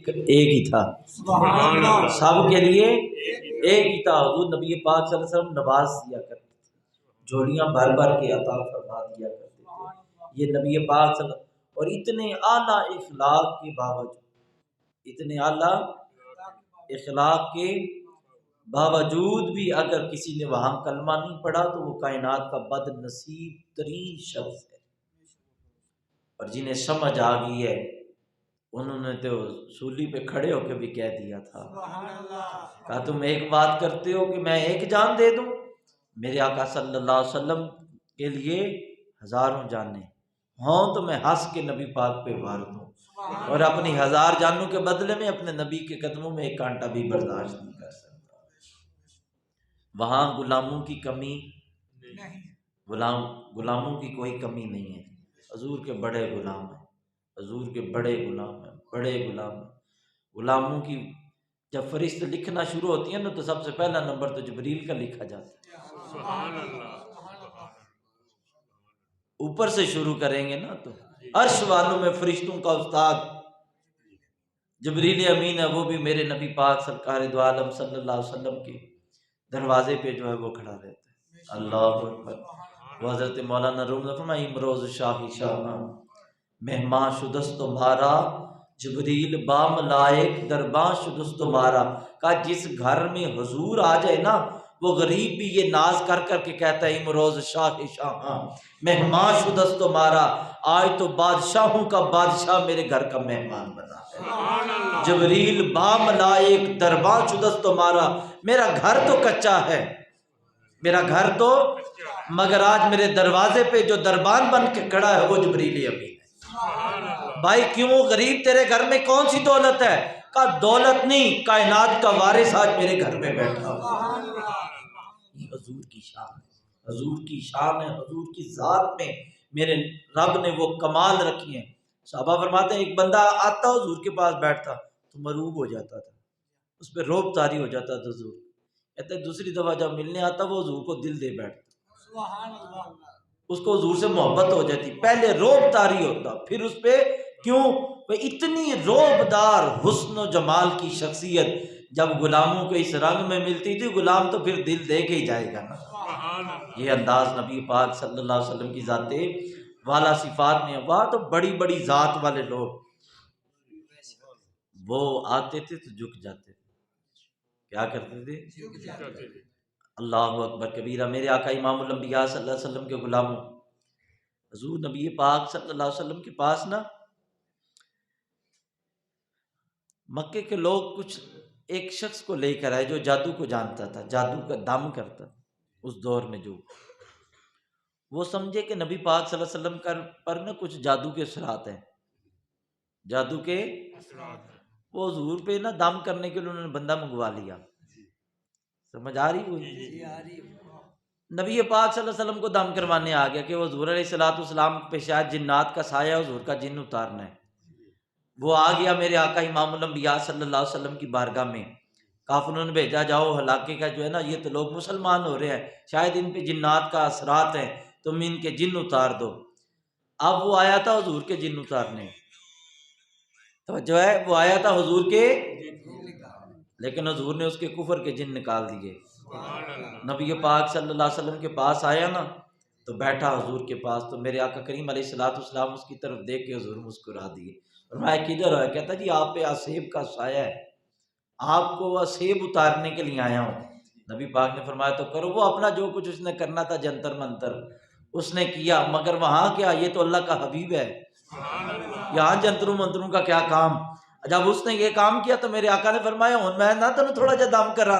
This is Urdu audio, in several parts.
ایک ہی تھا، سب کے لیے ایک ہی تھا۔ حضور نبی پاک صلی اللہ علیہ وسلم نواز دیا کرتے تھے، جھولیاں بھر بھر کے عطا فرما دیا کرتے تھے یہ نبی پاک صلی اللہ علیہ وسلم۔ اور اتنے اعلیٰ اخلاق کے باوجود، اتنے اعلیٰ اخلاق کے باوجود بھی اگر کسی نے وہاں کلمہ نہیں پڑھا تو وہ کائنات کا بد نصیب ترین شخص ہے۔ اور جنہیں سمجھ آ گئی ہے انہوں نے تو سولی پہ کھڑے ہو کے بھی کہہ دیا تھا، کہا تم ایک بات کرتے ہو کہ میں ایک جان دے دوں، میرے آقا صلی اللہ علیہ وسلم کے لیے ہزاروں جانیں ہوں تو میں ہنس کے نبی پاک پہ وار دوں، اور اپنی 1000 جانوں کے بدلے میں اپنے نبی کے قدموں میں ایک کانٹا بھی برداشت نہیں کر سکتا۔ وہاں غلاموں کی کمی، غلاموں کی کوئی کمی نہیں ہے، حضور کے بڑے غلام ہیں، حضور کے بڑے غلام ہیں، بڑے غلام ہیں۔ غلاموں کی جب فرشت لکھنا شروع ہوتی ہے نا تو سب سے پہلا نمبر تو جبریل کا لکھا جاتا ہے، اوپر سے شروع کریں گے نا تو عرش والوں میں فرشتوں کا استاد جبریل امین ہے، وہ بھی میرے نبی پاک سرکار دو عالم صلی اللہ علیہ وسلم کے دروازے پہ جو ہے وہ کھڑا رہتا ہے۔ اللہ اکبر۔ وہ حضرت مولانا روم نے فرمایا امروز شاہی شاہاں مہمان شدست تمہارا جبریل با ملائک درباں شدست تمہارا۔ کہا جس گھر میں حضور آ جائے نا وہ غریب بھی یہ ناز کر کر کے کہتا ہے امروز شاہ شاہاں مہمان شدست تمہارا، آج تو بادشاہوں کا بادشاہ میرے گھر کا مہمان بنا ہے۔ جبریل با ملائک درباں شدست تمہارا، میرا گھر تو کچا ہے، میرا گھر تو، مگر آج میرے دروازے پہ جو دربان بن کے کھڑا ہے وہ جبریل امین ہے۔ بھائی کیوں غریب تیرے گھر میں کون سی دولت ہے؟ کہا دولت نہیں، کائنات کا وارث آج میرے گھر میں بیٹھا ہوا۔ یہ حضور کی شان ہے، حضور کی شان ہے، حضور کی ذات میں میرے رب نے وہ کمال رکھی ہیں۔ صحابہ فرماتے ہیں ایک بندہ آتا حضور کے پاس بیٹھتا تو مروب ہو جاتا تھا، اس پہ روب طاری ہو جاتا تھا حضور۔ کہتے ہیں دوسری دفعہ جب ملنے آتا وہ حضور کو دل دے بیٹھتا، اس کو حضور سے محبت ہو جاتی۔ پہلے روب طاری ہوتا، پھر اس پہ کیوں؟ وہ اتنی روب دار حسن و جمال کی شخصیت جب غلاموں کو اس رنگ میں ملتی تھی، غلام تو پھر دل دے کے ہی جائے گا نا۔ یہ انداز نبی پاک صلی اللہ علیہ وسلم کی ذات والا صفات میں۔ وہاں تو بڑی بڑی ذات والے لوگ وہ آتے تھے تو جھک جاتے تھے، کیا کرتے تھے؟ اللہ اکبر کبیرہ۔ میرے آقا امام الانبیاء صلی اللہ علیہ وسلم کے غلاموں، حضور نبی پاک صلی اللہ علیہ وسلم کے پاس نا مکے کے لوگ کچھ ایک شخص کو لے کر آئے جو جادو کو جانتا تھا، جادو کا دم کرتا اس دور میں۔ جو وہ سمجھے کہ نبی پاک صلی اللہ علیہ وسلم پر نا کچھ جادو کے اثرات ہیں، جادو کے وہ حضور پہ نا دم کرنے کے لیے انہوں نے بندہ منگوا لیا۔ سمجھ آ رہی ہوئی؟ نبی پاک صلی اللہ علیہ وسلم کو دم کروانے آ گیا کہ وہ حضور علیہ السلام پہ شاید جنات کا سایہ حضور کا جن اتارنا ہے۔ وہ آ گیا میرے آقا امام الانبیاء صلی اللہ علیہ وسلم کی بارگاہ میں، کافروں نے بھیجا جاؤ علاقے کا جو ہے نا یہ تو لوگ مسلمان ہو رہے ہیں، شاید ان پہ جنات کا اثرات ہیں، تم ان کے جن اتار دو۔ اب وہ آیا تھا حضور کے جن اتارنے، تو جو ہے وہ آیا تھا حضور کے، لیکن حضور نے اس کے کفر کے جن نکال دیے۔ نبی پاک صلی اللہ علیہ وسلم کے پاس آیا نا تو بیٹھا حضور کے پاس، تو میرے آقا کریم علیہ السلام اس کی طرف دیکھ کے حضور مسکرا دیے۔ فرمایا کدھر ہے؟ کہتا جی آپ پہ اسیب کا سایہ ہے، آپ کو اسیب اتارنے کے لیے آیا ہوں۔ نبی پاک نے فرمایا تو کرو۔ وہ اپنا جو کچھ اس نے کرنا تھا جنتر منتر اس نے کیا، مگر وہاں کیا، یہ تو اللہ کا حبیب ہے، یہاں جنتروں منتروں کا کیا کام؟ جب اس نے یہ کام کیا تو میرے آقا نے فرمایا ہوں میں نہ تینوں تھوڑا جا دم کرا،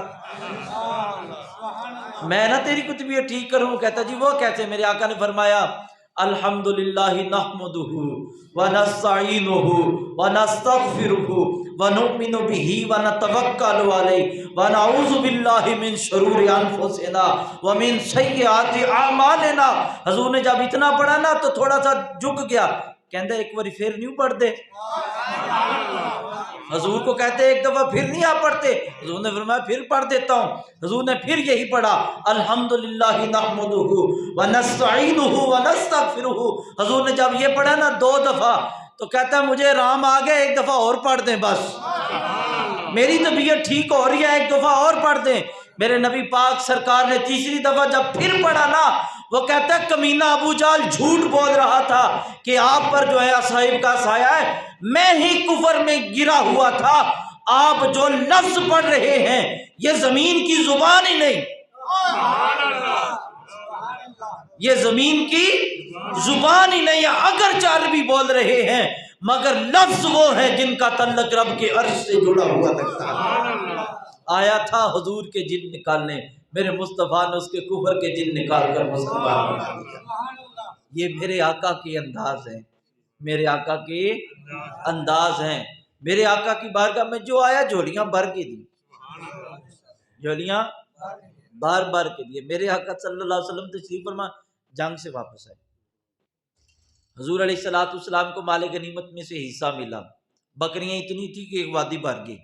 میں نہ تیری کچھ بھی ٹھیک کروں۔ کہتا جی وہ کیسے؟ میرے آقا نے فرمایا الحمدللہ نحمدہ ونستعینہ ونستغفرہ ونؤمن بہ ونتوکل علیہ ونعوذ باللہ من شرور انفسنا ومن سیئات اعمالنا۔ حضور نے جب اتنا پڑھا نا تو تھوڑا سا جھک گیا، کہندے ایک باری پھر نہیں پڑھ دے؟ حضور کو کہتے ایک دفعہ پھر نہیں آپ پڑھتے؟ حضور نے فرمایا پھر پڑھ دیتا ہوں۔ حضور نے پھر یہی پڑھا الحمدللہ نحمدہ ونستعینہ ونستغفرہ۔ حضور نے جب یہ پڑھا نا 2 دفعہ، تو کہتا ہے مجھے رام آ گیا، ایک دفعہ اور پڑھ دیں بس، میری طبیعت ٹھیک ہو رہی ہے، ایک دفعہ اور پڑھ دیں۔ میرے نبی پاک سرکار نے تیسری دفعہ جب پھر پڑھا نا، وہ کہتا ہے کمینہ ابو جہل جھوٹ بول رہا تھا کہ آپ پر جو ہے صاحب کا سایہ ہے، میں ہی کفر میں گرا ہوا تھا، آپ جو لفظ پڑھ رہے ہیں یہ زمین کی زبان ہی نہیں، یہ زمین کی زبان ہی نہیں ہے، اگرچہ عربی بول رہے ہیں مگر لفظ وہ ہیں جن کا تعلق رب کے عرش سے جڑا ہوا لگتا ہے۔ آیا تھا حضور کے جن نکالنے، میرے مصطفیٰ نے اس کے کفر کے جن نکال کر مسلمان بنا دیا۔ یہ میرے آقا کے انداز ہیں، میرے آقا کے انداز ہیں۔ میرے آقا کی بارگاہ میں جو آیا جھولیاں بھر کے دی، جھولیاں بار بار کے لیے۔ میرے آقا صلی اللہ علیہ وسلم تشریف فرما جنگ سے واپس آئے، حضور علیہ الصلوۃ والسلام کو مال غنیمت میں سے حصہ ملا، بکریاں اتنی تھی کہ ایک وادی بھر گئی،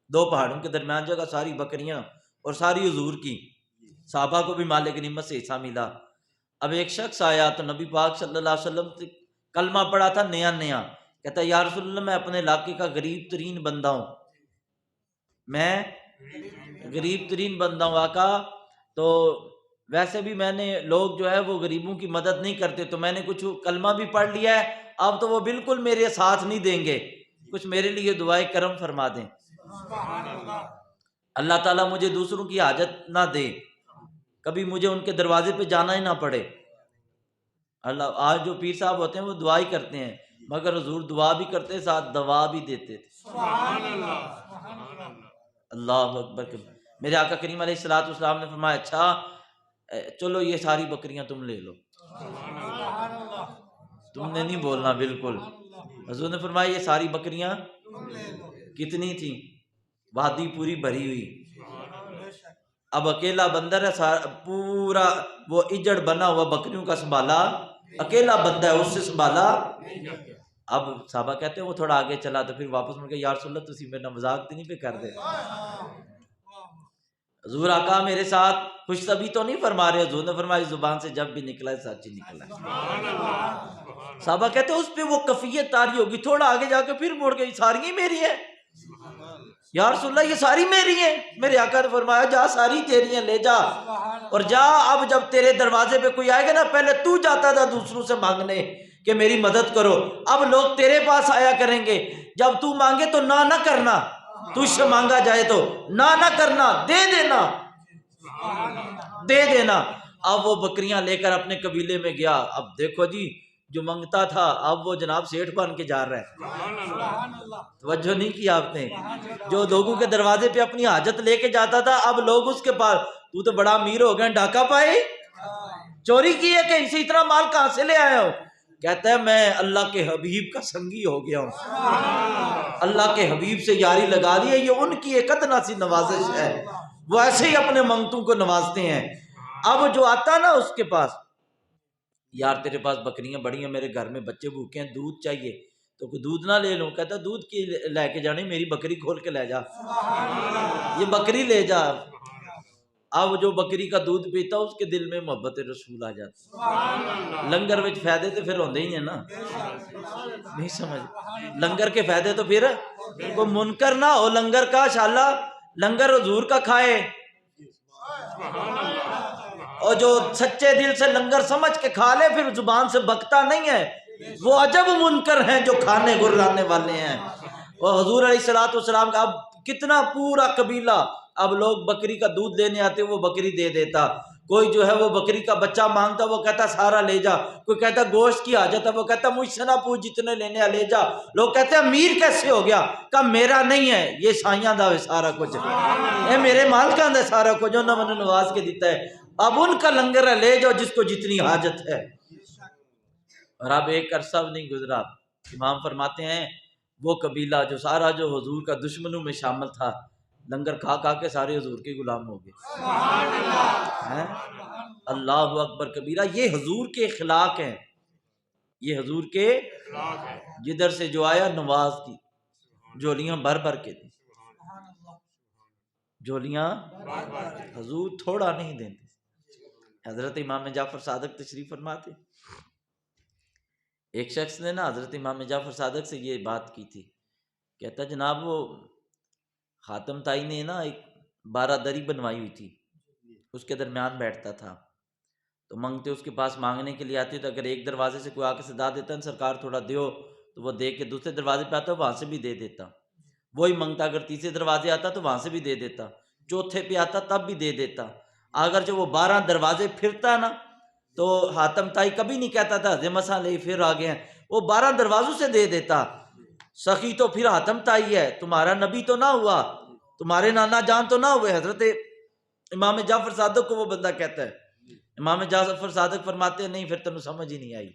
دو پہاڑوں کے درمیان جگہ، ساری بکریاں اور ساری حضور کی، صحابہ کو بھی مال غنیمت سے حصہ ملا۔ اب ایک شخص آیا تو نبی پاک صلی اللہ علیہ وسلم سے کلمہ پڑھا تھا نیا نیا، کہتا ہے یا رسول اللہ میں اپنے علاقے کا غریب ترین بندہ ہوں، میں غریب ترین بندہ ہوں آقا، تو ویسے بھی میں نے لوگ جو ہے وہ غریبوں کی مدد نہیں کرتے، تو میں نے کچھ کلمہ بھی پڑھ لیا ہے، اب تو وہ بالکل میرے ساتھ نہیں دیں گے، کچھ میرے لیے دعائے کرم فرما دیں، اللہ تعالیٰ مجھے دوسروں کی حاجت نہ دے، کبھی مجھے ان کے دروازے پہ جانا ہی نہ پڑے۔ اللہ آج جو پیر صاحب ہوتے ہیں وہ دعا ہی کرتے ہیں، مگر حضور دعا بھی کرتے ساتھ دوا بھی دیتے تھے۔ اللہ اکبر۔ میرے آقا کریم علیہ الصلوۃ والسلام نے فرمایا اچھا چلو یہ ساری بکریاں تم لے لو، تم نے نہیں بولنا بالکل، حضور نے فرمایا یہ ساری بکریاں کتنی تھیں؟ وادی پوری بھری ہوئی، اب اکیلا بندر ہے، پورا وہ اجڑ بنا ہوا بکریوں کا سنبھالا، اکیلا بندہ ہے اس سے سنبھالا۔ اب صحابہ کہتے ہیں وہ تھوڑا آگے چلا تو پھر واپس مڑ کے یا رسول اللہ تسی میرا مذاق تو نہیں پہ کر دے؟ حضور آقا میرے ساتھ خوش طبعی تو نہیں فرما رہے، حضور نے فرمایا زبان سے جب بھی نکلا ہے سچ ہی نکلا ہے۔ صحابہ کہتے ہیں اس پہ وہ کفیت طاری ہوگی، تھوڑا آگے جا کے پھر مڑ گئی ساری ہی میری ہے یا رسول اللہ یہ ساری میری ہیں؟ میرے آقا نے فرمایا جا ساری تیری ہیں، لے جا اور جا، اب جب تیرے دروازے پہ کوئی آئے گا نا، پہلے تو جاتا تھا دوسروں سے مانگنے کہ میری مدد کرو، اب لوگ تیرے پاس آیا کریں گے، جب تو مانگے تو نہ کرنا، تجھ سے مانگا جائے تو نہ کرنا، دے دینا، دے دینا۔ اب وہ بکریاں لے کر اپنے قبیلے میں گیا، اب دیکھو جی جو منگتا تھا اب وہ جناب سیٹھ بن کے جا رہا ہے، توجہ نہیں کی آپ نے، جو لوگوں کے دروازے پہ اپنی حاجت لے کے جاتا تھا اب لوگ اس کے پاس، تو تو بڑا امیر ہو گیا، ڈاکہ پائے، چوری کی ہے کہ اسے اتنا مال کہاں سے لے آیا ہو؟ کہتا ہے میں اللہ کے حبیب کا سنگی ہو گیا ہوں، اللہ کے حبیب سے یاری لگا دی ہے، یہ ان کی ایک ادنا سی نوازش ہے، وہ ایسے ہی اپنے منگتوں کو نوازتے ہیں۔ اب جو آتا نا اس کے پاس، یار تیرے پاس بکریاں بڑی ہیں، میرے گھر میں بچے بھوکے ہیں، دودھ چاہیے، تو کوئی دودھ نہ لے لوں؟ کہتا دودھ کی لے کے جانے، میری بکری کھول کے لے جا، یہ بکری لے جا۔ اب جو بکری کا دودھ پیتا اس کے دل میں محبت رسول آ جاتی، لنگر وچ فائدے تو پھر ہوندے ہی ہیں نا، نہیں سمجھ، لنگر کے فائدے تو پھر کوئی منکر نہ ہو لنگر کا، شاءاللہ لنگر حضور کا کھائے، اور جو سچے دل سے لنگر سمجھ کے کھا لے پھر زبان سے بکتا نہیں ہے، وہ عجب منکر ہیں جو کھانے گرانے والے ہیں۔ اور حضور علیہ الصلوۃ والسلام کا اب کتنا پورا قبیلہ، اب لوگ بکری کا دودھ لینے آتے وہ بکری دے دیتا، کوئی جو ہے وہ بکری کا بچہ مانگتا وہ کہتا سارا لے جا، کوئی کہتا گوشت کی حاجت ہے وہ کہتا مجھ سے نہ پوچھ جتنے لینے لے جا، لوگ کہتے ہیں امیر کیسے ہو گیا؟ کہا میرا نہیں ہے یہ سائیاں دا سارا کچھ، اے میرے مالکاں دا سارا کچھ انہوں نے منو نواز کے دیتا ہے، اب ان کا لنگر ہے لے جاؤ جس کو جتنی حاجت ہے۔ اور اب ایک عرصہ نہیں گزرا، امام فرماتے ہیں وہ قبیلہ جو سارا جو حضور کا دشمنوں میں شامل تھا، لنگر کھا کھا کے سارے حضور کے غلام ہو گئے۔ اللہ اکبر کبیرہ، یہ حضور کے اخلاق ہیں، یہ حضور کے جدھر سے جو آیا نواز کی، جولیاں بھر بھر کے دی، جولیاں حضور تھوڑا نہیں دیتے۔ حضرت امام جعفر صادق تشریف فرماتے ایک شخص نے نا حضرت امام جعفر صادق سے یہ بات کی تھی، کہتا جناب وہ خاتم تائی نے نا ایک 12 دری بنوائی ہوئی تھی، اس کے درمیان بیٹھتا تھا، تو منگتے اس کے پاس مانگنے کے لیے آتے تو اگر ایک دروازے سے کوئی آ کے صدا دیتا نا سرکار تھوڑا دیو، تو وہ دے کے دوسرے دروازے پہ آتا وہاں سے بھی دے دیتا، وہی منگتا اگر تیسرے دروازے آتا تو وہاں سے بھی دے دیتا، چوتھے پہ آتا تب بھی دے دیتا، اگر جو وہ 12 دروازے پھرتا نا تو حاتم تائی کبھی نہیں کہتا تھا مسا لے پھر آ گئے ہیں، وہ 12 دروازوں سے دے دیتا۔ سخی تو پھر حاتم تائی ہے، تمہارا نبی تو نہ ہوا، تمہارے نانا جان تو نہ ہوئے۔ حضرت امام جعفر صادق کو وہ بندہ کہتا ہے، امام جعفر صادق فرماتے ہیں نہیں پھر تمہیں سمجھ ہی نہیں آئی،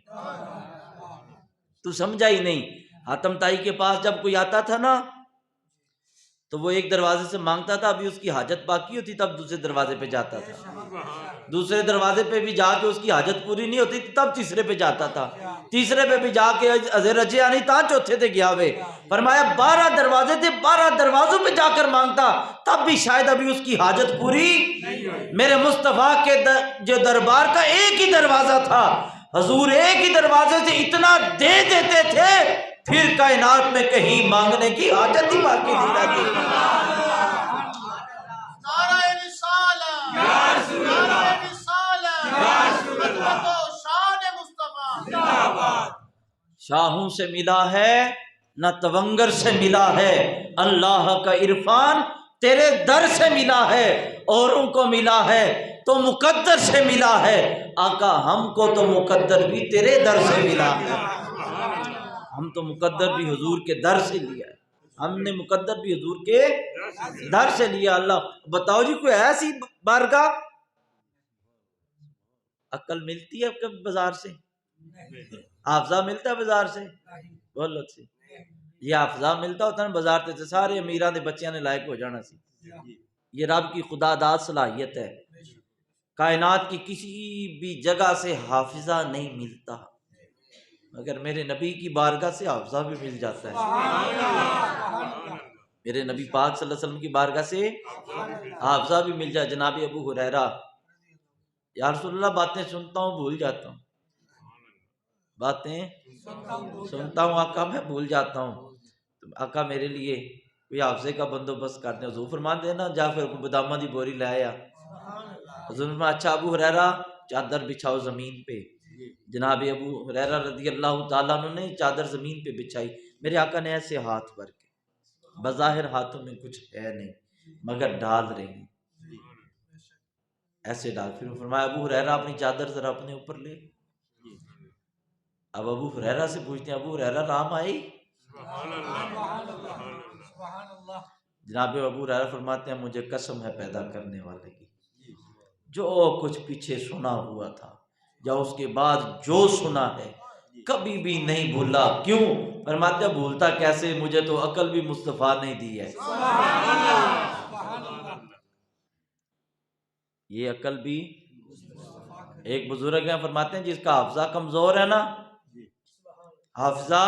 تو سمجھا ہی نہیں۔ حاتم تائی کے پاس جب کوئی آتا تھا نا تو وہ ایک دروازے سے مانگتا تھا، ابھی اس کی حاجت باقی ہوتی تب دوسرے دروازے پہ جاتا تھا، دوسرے دروازے پہ بھی جا کے اس کی حاجت پوری نہیں ہوتی تب تیسرے پہ جاتا تھا، تیسرے پہ بھی جا کے ازر رجیا نہیں تھا، چوتھے تھے گیا ہوئے۔ فرمایا 12 دروازے تھے، 12 دروازوں پہ جا کر مانگتا تب بھی شاید ابھی اس کی حاجت پوری۔ میرے مصطفیٰ کے جو دربار کا ایک ہی دروازہ تھا، حضور ایک ہی دروازے سے اتنا دے دیتے تھے پھر کائنات میں کہیں مانگنے کی حاجت ہی باقی نہیں رہتی۔ نعرہ رسالت، نعرہ رسالت، شان مصطفیٰ، شاہوں سے ملا ہے نہ تونگر سے ملا ہے، اللہ کا عرفان تیرے در سے ملا ہے، اوروں کو ملا ہے تو مقدر سے ملا ہے، آقا ہم کو تو مقدر بھی تیرے در سے ملا ہے، ہم تو مقدر بھی حضور کے در سے لیا ہے، ہم نے مقدر بھی حضور کے در سے لیا۔ اللہ بتاؤ جی کوئی ایسی بارگاہ عقل ملتی ہے کبھی بازار سے؟ حافظہ ملتا ہے بازار سے؟ بولو سی یہ حافظہ ملتا ہوتا ہے بازار سے سارے امیران دے بچیاں نے لائق ہو جانا سی۔ یہ رب کی خدا داد صلاحیت ہے، کائنات کی کسی بھی جگہ سے حافظہ نہیں ملتا مگر میرے نبی کی بارگاہ سے حافظہ بھی مل جاتا ہے، میرے نبی پاک صلی اللہ علیہ وسلم کی بارگاہ سے حافظہ بھی مل جائے۔ جناب ابو ہریرہ، یا رسول اللہ باتیں سنتا ہوں بھول جاتا ہوں، باتیں سنتا ہوں آقا میں بھول جاتا ہوں، تو آقا میرے لیے کوئی حافظے کا بندوبست کر دیں۔ حضور فرماتے ہیں نا جا پھر بدامہ دی بوری لے آیا، حضور فرمایا اچھا ابو ہریرہ چادر بچھاؤ زمین پہ۔ جناب ابو ہریرہ رضی اللہ تعالیٰ عنہ نے چادر زمین پہ بچھائی، میرے آقا نے ایسے ہاتھ بھر کے، بظاہر ہاتھوں میں کچھ ہے نہیں مگر ڈال رہے ہیں، ایسے ڈال، پھر فرمایا ابو ہریرہ اپنی چادر ذرا اپنے اوپر لے۔ اب ابو ہریرہ سے پوچھتے ہیں ابو ہریرہ رام آئی؟ جناب ابو ہریرہ فرماتے ہیں مجھے قسم ہے پیدا کرنے والے کی، جو کچھ پیچھے سنا ہوا تھا یا اس کے بعد جو سنا ہے کبھی بھی نہیں بھولا۔ کیوں؟ فرماتے ہیں بھولتا کیسے، مجھے تو عقل بھی مصطفیٰ نے دی ہے، یہ عقل بھی ایک بزرگ ہیں فرماتے ہیں جس کا حافظہ کمزور ہے نا، حافظہ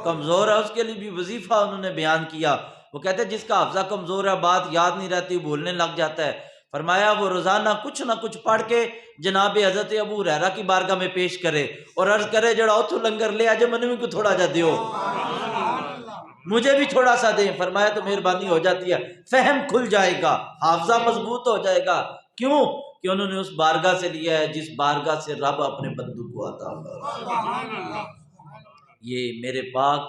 کمزور ہے، اس کے لیے بھی وظیفہ انہوں نے بیان کیا۔ وہ کہتے ہیں جس کا حافظہ کمزور ہے بات یاد نہیں رہتی بھولنے لگ جاتا ہے، فرمایا وہ روزانہ کچھ نہ کچھ پڑھ کے جناب حضرت ابو ہریرہ کی بارگاہ میں پیش کرے اور عرض کرے جڑا اتھو لنگر لے آجے منوی کو تھوڑا جا دیو، مجھے بھی تھوڑا سا دیں۔ فرمایا تو مہربانی ہو جاتی ہے، فہم کھل جائے گا، حافظہ مضبوط ہو جائے گا۔ کیوں؟ کہ انہوں نے اس بارگاہ سے لیا ہے جس بارگاہ سے رب اپنے بندوں کو عطا فرماتا ہے۔ یہ میرے پاک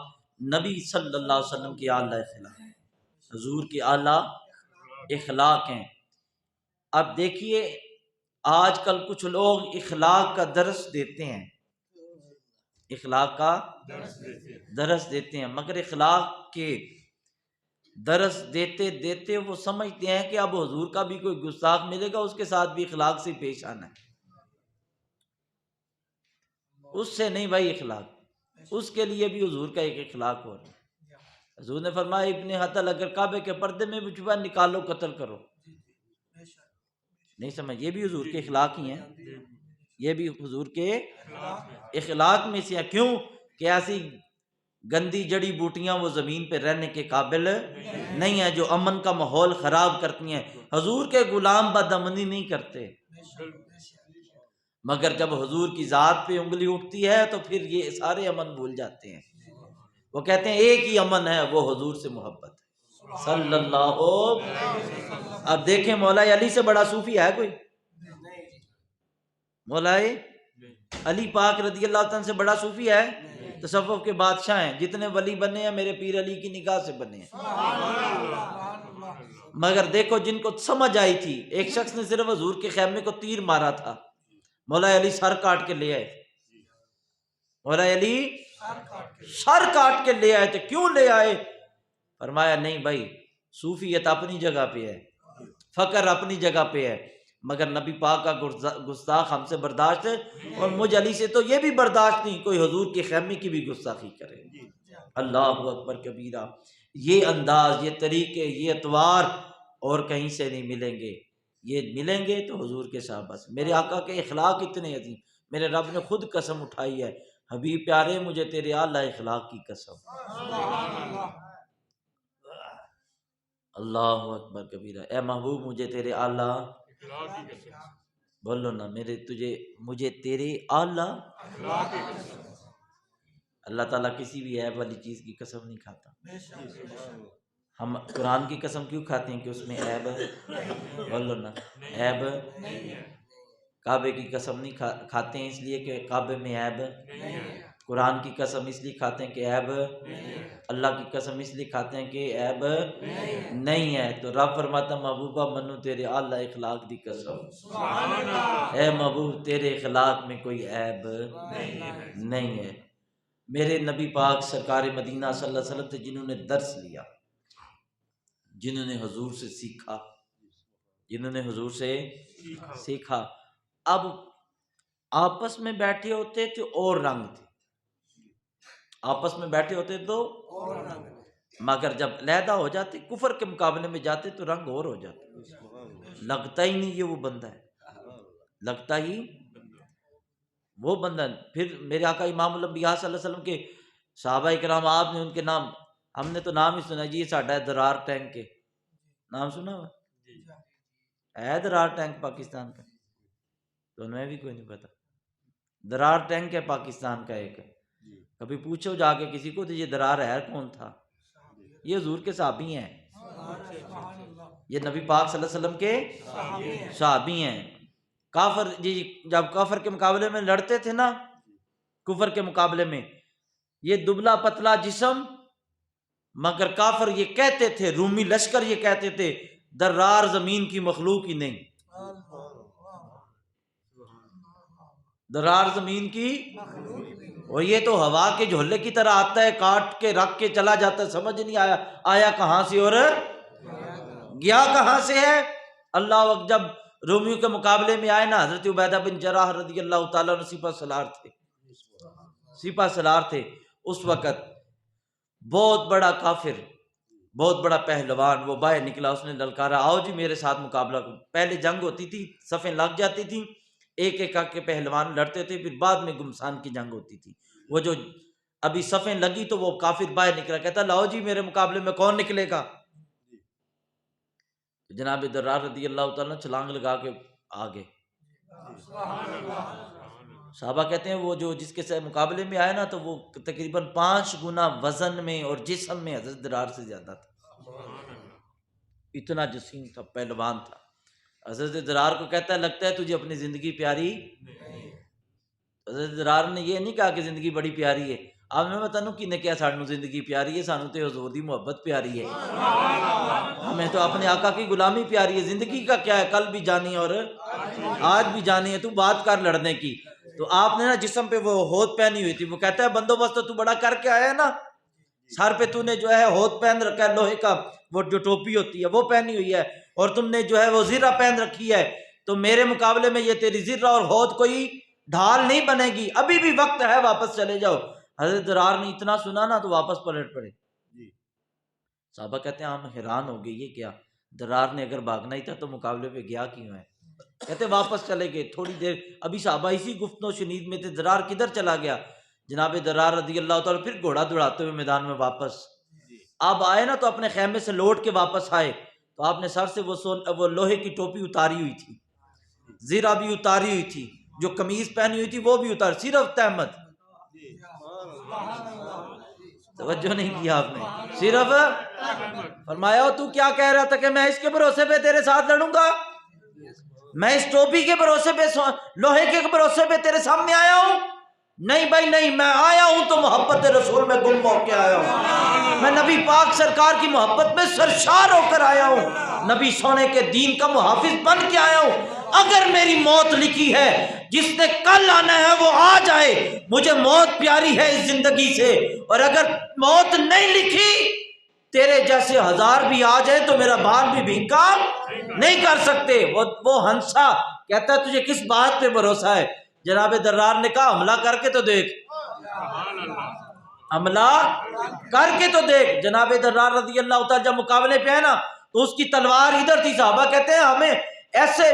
نبی صلی اللہ علیہ وسلم کی اعلیٰ اخلاق ہیں، حضور کی اعلیٰ اخلاق ہیں۔ اب دیکھیے آج کل کچھ لوگ اخلاق کا درس دیتے ہیں، اخلاق کا درس دیتے ہیں مگر اخلاق کے درس دیتے دیتے وہ سمجھتے ہیں کہ اب حضور کا بھی کوئی گستاخ ملے گا اس کے ساتھ بھی اخلاق سے پیش آنا ہے، اس سے نہیں بھائی اخلاق، اس کے لیے بھی حضور کا ایک اخلاق ہو رہا ہے۔ حضور نے فرمایا ابن حتل اگر کعبے کے پردے میں بھی چھپا نکالو قتل کرو، نہیں سمجھ، یہ بھی حضور کے اخلاق ہی ہیں، یہ بھی حضور کے اخلاق میں سے ہے۔ کیوں کہ ایسی گندی جڑی بوٹیاں وہ زمین پہ رہنے کے قابل نہیں ہیں جو امن کا ماحول خراب کرتی ہیں۔ حضور کے غلام بد امنی نہیں کرتے مگر جب حضور کی ذات پہ انگلی اٹھتی ہے تو پھر یہ سارے امن بھول جاتے ہیں۔ وہ کہتے ہیں ایک ہی امن ہے، وہ حضور سے محبت ہے صلی اللہ۔ اب دیکھیں مولا علی سے بڑا صوفی ہے کوئی؟ مولا علی پاک رضی اللہ تعالیٰ سے بڑا صوفی ہے؟ تصوف کے بادشاہ ہیں، جتنے ولی بنے ہیں میرے پیر علی کی نگاہ سے بنے ہیں۔ مگر دیکھو جن کو سمجھ آئی تھی، ایک شخص نے صرف حضور کے خیمے کو تیر مارا تھا، مولا علی سر کاٹ کے لے آئے۔ مولا علی سر کاٹ کے لے آئے تھے۔ کیوں لے آئے؟ فرمایا نہیں بھائی، صوفیت اپنی جگہ پہ ہے، فقر اپنی جگہ پہ ہے، مگر نبی پاک کا گستاخ ہم سے برداشت ہے، اور مجھ علی سے تو یہ بھی برداشت نہیں کوئی حضور کے خیمے کی بھی گستاخی کرے۔ اللہ اکبر کبیرہ۔ یہ انداز، یہ طریقے، یہ اطوار اور کہیں سے نہیں ملیں گے، یہ ملیں گے تو حضور کے صحابہ سے۔ میرے آقا کے اخلاق اتنے عظیم، میرے رب نے خود قسم اٹھائی ہے، حبیب پیارے مجھے تیرے اعلیٰ اخلاق کی قسم۔ اللہ اکبر کبیرہ۔ اے محبوب مجھے تیرے اعلیٰ، بولو نا، مجھے تیرے اعلیٰ۔ اللہ تعالیٰ کسی بھی عیب والی چیز کی قسم نہیں کھاتا۔ ہم قرآن کی قسم کیوں کھاتے ہیں کہ اس میں عیب ہے؟ بولو نا، عیب۔ کعبے کی قسم نہیں کھاتے ہیں اس لیے کہ کعبے میں عیب۔ قرآن کی قسم اس لیے کھاتے ہیں کہ عیب۔ اللہ کی قسم اس لیے کھاتے ہیں کہ عیب نہیں ہے۔ تو رب فرماتا محبوبہ منو تیرے اعلیٰ اخلاق دی قسم، اے محبوب تیرے اخلاق میں کوئی عیب نہیں ہے۔ میرے نبی پاک سرکار مدینہ صلی اللہ علیہ وسلم سے جنہوں نے درس لیا، جنہوں نے حضور سے سیکھا، جنہوں نے حضور سے سیکھا، اب آپس میں بیٹھے ہوتے تھے اور رنگ تھے، آپس میں بیٹھے ہوتے تو مگر جب علیحدہ ہو جاتے، کفر کے مقابلے میں جاتے تو رنگ اور ہو جاتے، لگتا ہی نہیں یہ وہ بندہ ہے، لگتا ہی وہ بندہ۔ پھر میرے آقا امام الانبیاء صلی اللہ علیہ وسلم کے صحابہ کرام، آپ نے ان کے نام، ہم نے تو نام ہی سنا جی، یہ ساڈا ہے درار ٹینک کے نام سنا ہوا ہے؟ درار ٹینک پاکستان کا تو انہیں بھی کوئی نہیں پتا۔ درار ٹینک ہے پاکستان کا ایک، کبھی پوچھو جا کے کسی کو تو یہ درار ہے کون تھا؟ یہ حضور کے صحابی ہیں، یہ نبی پاک صلی اللہ علیہ وسلم کے صحابی ہیں۔ کافر جی جب کافر کے مقابلے میں لڑتے تھے نا، کفر کے مقابلے میں، یہ دبلا پتلا جسم، مگر کافر یہ کہتے تھے، رومی لشکر یہ کہتے تھے درار زمین کی مخلوق ہی نہیں، درار زمین کی، اور یہ تو ہوا کے جھولے کی طرح آتا ہے، کاٹ کے رکھ کے چلا جاتا ہے، سمجھ نہیں آیا کہاں سے اور گیا کہاں سے ہے۔ اللہ اکبر۔ جب رومیوں کے مقابلے میں آئے نا، حضرت عبیدہ بن جراح رضی اللہ تعالیٰ عنہ سپہ سالار تھے، اس وقت بہت بڑا کافر، بہت بڑا پہلوان، وہ باہر نکلا، اس نے للکارا آؤ جی میرے ساتھ مقابلہ کرو۔ پہلے جنگ ہوتی تھی، صفیں لگ جاتی تھیں، ایک ایک کے پہلوان لڑتے تھے، پھر بعد میں گمسان کی جنگ ہوتی تھی۔ وہ جو ابھی صفیں لگی تو وہ کافر باہر نکلا، کہتا لاؤ جی میرے مقابلے میں کون نکلے گا؟ جناب درار رضی اللہ تعالیٰ چھلانگ لگا کے آگے۔ صحابہ کہتے ہیں وہ جو جس کے ساتھ مقابلے میں آیا نا، تو وہ تقریباً 5 گنا وزن میں اور جسم میں حضرت درار سے زیادہ تھا، اتنا جسیم تھا، پہلوان تھا۔ حضرت درار کو کہتا ہے لگتا ہے تجھے اپنی زندگی پیاری؟ حضرت درار نے یہ نہیں کہا کہ زندگی بڑی پیاری ہے، آپ نے بتانو کہ نے کیا سانو زندگی پیاری ہے، سانو تو حضور دی محبت پیاری ہے، ہمیں تو اپنے آقا کی غلامی پیاری ہے، زندگی کا کیا ہے، کل بھی جانی اور آج بھی جانی ہے، تو بات کر لڑنے کی۔ تو آپ نے نا جسم پہ وہ ہود پہنی ہوئی تھی، وہ کہتا ہے بندوبست تو بڑا کر کے آیا ہے نا، سر پہ تو نے جو ہے ہود پہن رکھا ہے، لوہے کا وہ جو ٹوپی ہوتی ہے وہ پہنی ہوئی ہے، اور تم نے جو ہے وہ زرہ پہن رکھی ہے، تو میرے مقابلے میں یہ تیری زرہ اور ہود کوئی ڈھال نہیں بنے گی، ابھی بھی وقت ہے، واپس چلے جاؤ۔ حضرت درار نے اتنا سنا نا تو واپس پلٹ پڑے۔ صحابہ کہتے ہیں ہم حیران ہو گئے، یہ کیا، درار نے اگر بھاگنا ہی تھا تو مقابلے پہ گیا کیوں ہے؟ کہتے واپس چلے گئے، تھوڑی دیر ابھی صحابہ اسی گفتگو و شنید میں تھے، درار کدھر چلا گیا؟ جناب درار رضی اللہ تعالیٰ پھر گھوڑا دوڑاتے ہوئے میدان میں واپس اب آئے نا، تو اپنے خیمے سے لوٹ کے واپس آئے، تو آپ نے سر سے وہ لوہے کی ٹوپی اتاری ہوئی تھی، زرہ بھی اتاری ہوئی تھی، جو قمیض پہنی ہوئی تھی وہ بھی اتار، صرف تہمت، توجہ نہیں کیا آپ نے، صرف فرمایا تو کیا کہہ رہا تھا کہ میں اس کے بھروسے پہ تیرے ساتھ لڑوں گا، میں اس ٹوپی کے بھروسے پہ، لوہے کے بھروسے پہ تیرے سامنے آیا ہوں؟ نہیں بھائی نہیں، میں آیا ہوں تو محبت رسول میں گم ہو کے آیا ہوں، میں نبی پاک سرکار کی محبت میں سرشار ہو کر آیا ہوں، نبی سونے کے دین کا محافظ بن کے آیا ہوں۔ اگر میری موت لکھی ہے، جس نے کل آنا ہے وہ آ جائے، مجھے موت پیاری ہے اس زندگی سے، اور اگر موت نہیں لکھی، تیرے جیسے ہزار بھی آ جائے تو میرا بال بھی بھینکا نہیں کر سکتے۔ وہ ہنسا کہتا ہے تجھے کس بات پہ بھروسہ ہے؟ جناب درار نے کہا حملہ کر کے تو دیکھ، حملہ کر کے تو دیکھ۔ جناب درار رضی اللہ تعالیٰ جب مقابلے پہ ہے نا تو اس کی تلوار ادھر تھی، صحابہ کہتے ہیں ہمیں ایسے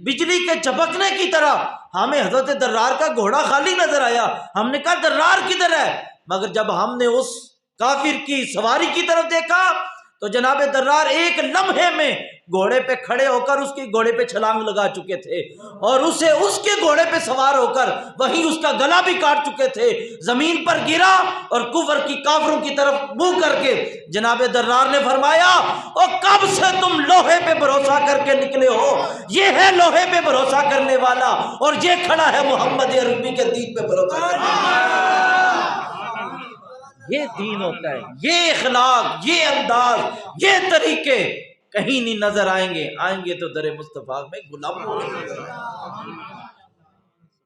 بجلی کے جھپکنے کی طرح ہمیں حضرت درار کا گھوڑا خالی نظر آیا، ہم نے کہا درار کدھر ہے؟ مگر جب ہم نے اس کافر کی سواری کی طرف دیکھا تو جناب درار ایک لمحے میں گھوڑے پہ کھڑے ہو کر اس کے گھوڑے پہ چھلانگ لگا چکے تھے، اور اسے اس کے گھوڑے پہ سوار ہو کر وہیں اس کا گلا بھی کاٹ چکے تھے، زمین پر گرا اور کفر کی کافروں کی طرف منہ کر کے جناب درار نے فرمایا او کب سے تم لوہے پہ بھروسہ کر کے نکلے ہو؟ یہ ہے لوہے پہ بھروسہ کرنے والا، اور یہ کھڑا ہے محمد عربی کے دین پہ بھروسہ کرنے والا۔ یہ دین ہوتا ہے، یہ اخلاق، یہ انداز، یہ طریقے کہیں نہیں نظر آئیں گے، آئیں گے تو در مصطفیٰ میں غلام ہوں گے۔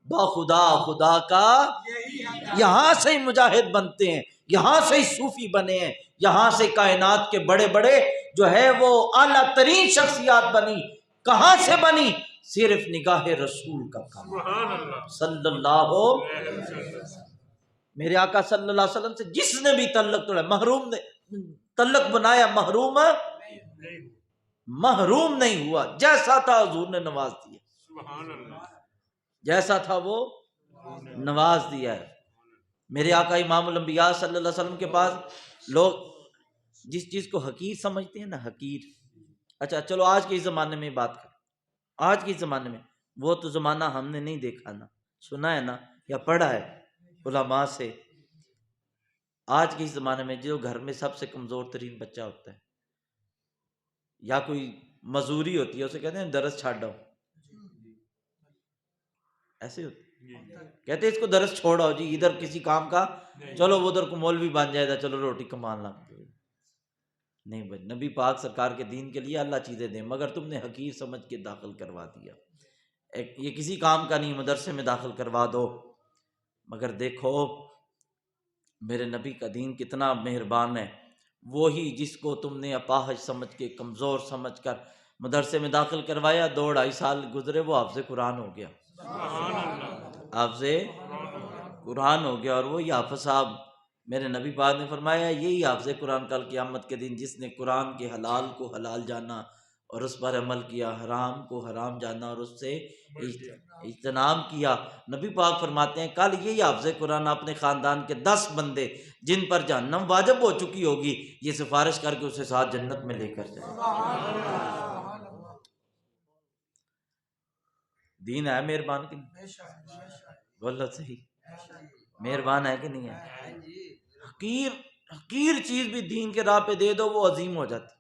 با خدا خدا کا یہاں سے ہی مجاہد بنتے ہیں، یہاں سے ہی صوفی بنے ہیں، یہاں سے کائنات کے بڑے بڑے جو ہے وہ اعلیٰ ترین شخصیات بنی۔ کہاں سے بنی؟ صرف نگاہ رسول کا کام، صلی اللہ علیہ وسلم۔ میرے آقا صلی اللہ علیہ وسلم سے جس نے بھی تعلق توڑا، محروم نے تعلق بنایا، محروم نہیں ہوا، جیسا تھا حضور نے نواز دیا، جیسا تھا وہ نواز دیا ہے۔ میرے آقا امام الانبیاء صلی اللہ علیہ وسلم کے پاس لوگ جس چیز کو حقیر سمجھتے ہیں نا، حقیر، اچھا چلو آج کے زمانے میں بات کریں، آج کے زمانے میں، وہ تو زمانہ ہم نے نہیں دیکھا نا، سنا ہے نا یا پڑھا ہے علماء سے۔ آج کے زمانے میں جو گھر میں سب سے کمزور ترین بچہ ہوتا ہے یا کوئی مزوری ہوتی ہے، اسے کہتے ہیں درس چھاڑو، ایسے ہوتے کہتے ہیں اس کو درس چھوڑاؤ جی، ادھر کسی کام کا، چلو وہ ادھر کو مولوی بن جائے گا، چلو روٹی کمان لا۔ نہیں بھائی، نبی پاک سرکار کے دین کے لیے اللہ چیزیں دیں، مگر تم نے حقیر سمجھ کے داخل کروا دیا، یہ کسی کام کا نہیں، مدرسے میں داخل کروا دو۔ مگر دیکھو میرے نبی کا دین کتنا مہربان ہے، وہی جس کو تم نے اپاہج سمجھ کے، کمزور سمجھ کر مدرسے میں داخل کروایا، 2-2.5 سال گزرے وہ حافظ قرآن ہو گیا، حافظ قرآن ہو گیا، اور وہی حافظ صاحب میرے نبی پاک نے فرمایا یہی حافظ قرآن کل قیامت کے دن جس نے قرآن کے حلال کو حلال جانا اور اس پر عمل کیا، حرام کو حرام جانا اور اس سے اجتناب کیا، نبی پاک فرماتے ہیں کل یہی حافظ قرآن اپنے خاندان کے 10 بندے جن پر جہنم واجب ہو چکی ہوگی، یہ سفارش کر کے اسے ساتھ جنت میں لے کر جائے۔ دین ہے مہربان کہ نہیں؟ بولو صحیح، مہربان ہے کہ نہیں ہے؟ حقیر چیز بھی دین کے راہ پہ دے دو وہ عظیم ہو جاتی۔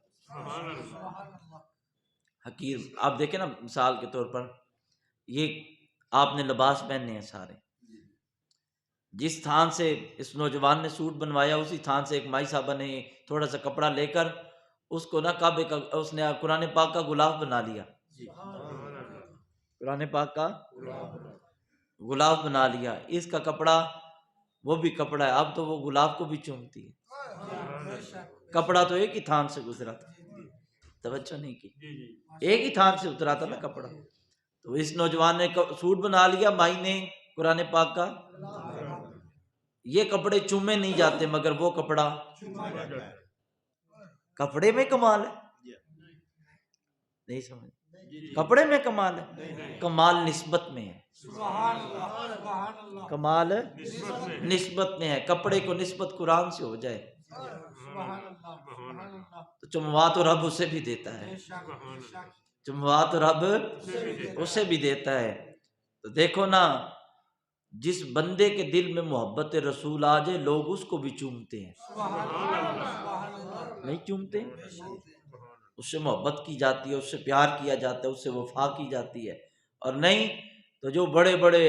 حقیر، آپ دیکھیں نا مثال کے طور پر، یہ آپ نے لباس پہننے ہیں سارے، جس تھان سے اس نوجوان نے سوٹ بنوایا اسی تھان سے ایک مائی صاحبہ نے تھوڑا سا کپڑا لے کر اس کو نہ کعبے کا، اس نے قرآن پاک کا غلاف بنا لیا، قرآن پاک کا غلاف بنا لیا، اس کا کپڑا وہ بھی کپڑا ہے، اب تو وہ غلاف کو بھی چومتی ہے، کپڑا تو ایک ہی تھان سے گزرا تھا، توجہ نہیں کی، ایک ہی تھان سے اترا تھا نا کپڑا، تو اس نوجوان نے سوٹ بنا لیا، مائی نے قرآن پاک کا، یہ کپڑے چومے نہیں جاتے مگر وہ کپڑا، کپڑے میں کمال ہے، نہیں سمجھ، کپڑے میں کمال ہے، کمال نسبت میں ہے، کمال نسبت میں ہے، کپڑے کو نسبت قرآن سے ہو جائے تو چموا تو رب اسے بھی دیتا ہے، چموا تو رب اسے بھی دیتا ہے۔ تو دیکھو نا، جس بندے کے دل میں محبت رسول آ جائے لوگ اس کو بھی چومتے ہیں، نہیں چومتے؟ اس سے محبت کی جاتی ہے، اس سے پیار کیا جاتا ہے، اس سے وفا کی جاتی ہے، اور نہیں تو جو بڑے بڑے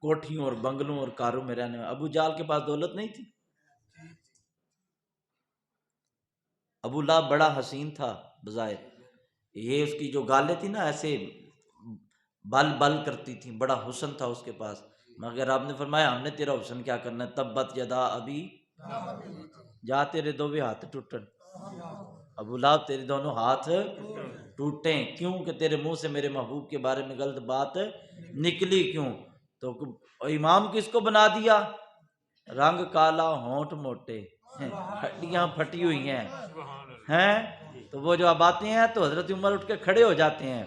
کوٹھیوں اور بنگلوں اور کاروں میں رہنے والے، ابو جال کے پاس دولت نہیں تھی، ابو لہب بڑا حسین تھا بظاہر، یہ اس کی جو گالیں تھی نا ایسے بل بل کرتی تھیں، بڑا حسن تھا اس کے پاس، مگر آپ نے فرمایا ہم نے تیرا حسن کیا کرنا ہے، تبت یدا ابی، جا تیرے دو بھی ہاتھ ٹوٹن، ابو لہب تیرے دونوں ہاتھ ٹوٹیں، کیوں کہ تیرے منہ سے میرے محبوب کے بارے میں غلط بات نکلی، کیوں؟ تو امام کس کو بنا دیا؟ رنگ کالا، ہونٹ موٹے، ہڈیاں پھٹی ہوئی ہیں، تو وہ جو اب آتے ہیں تو حضرت عمر اٹھ کے کھڑے ہو جاتے ہیں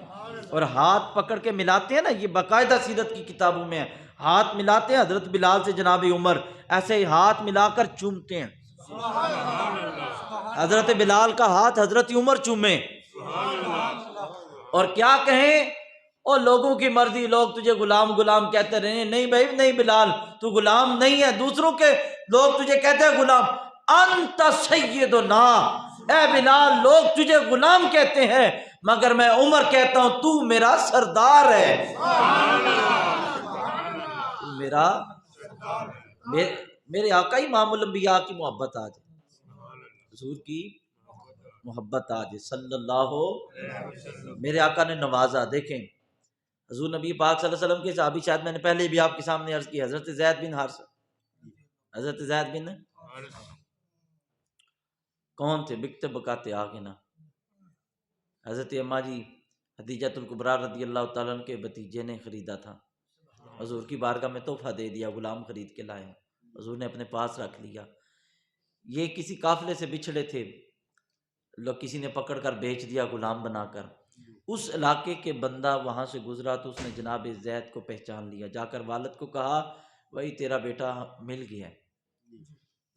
اور ہاتھ پکڑ کے ملاتے ہیں نا، یہ باقاعدہ سیرت کی کتابوں میں ہے، ہاتھ ملاتے ہیں حضرت بلال سے جناب عمر، ایسے ہی ہاتھ ملا کر چومتے ہیں، حضرت بلال کا ہاتھ حضرت عمر چومے، اور کیا کہیں، اور لوگوں کی مرضی، لوگ تجھے غلام غلام کہتے رہے، نہیں بھائی نہیں بلال تو غلام نہیں ہے، دوسروں کے لوگ تجھے کہتے ہیں غلام، انت سیدنا، اے بلال لوگ تجھے غلام کہتے ہیں مگر میں عمر کہتا ہوں تو میرا سردار ہے، تو میرا، میرے آقا امام الانبیاء کی محبت آ جائے، حضور کی محبت آ جائے صلی اللہ ہو، میرے آقا نے نوازا۔ دیکھیں حضور نبی پاک صلی اللہ علیہ وسلم کے صحابی، شاید میں نے پہلے بھی آپ کے سامنے عرض کی، حضرت زید بن حارثہ، حضرت زید بن کون تھے؟ بکتے بکاتے آگے نا، حضرت اماں جی خدیجۃ الکبریٰ رضی اللہ تعالیٰ عنہ کے بھتیجے نے خریدا تھا، حضور کی بارگاہ میں تحفہ دے دیا، غلام خرید کے لائے، حضور نے اپنے پاس رکھ لیا، یہ کسی قافلے سے بچھڑے تھے، لوگ کسی نے پکڑ کر بیچ دیا غلام بنا کر، اس علاقے کے بندہ وہاں سے گزرا تو اس نے جناب زید کو پہچان لیا، جا کر والد کو کہا وہی تیرا بیٹا مل گیا ہے،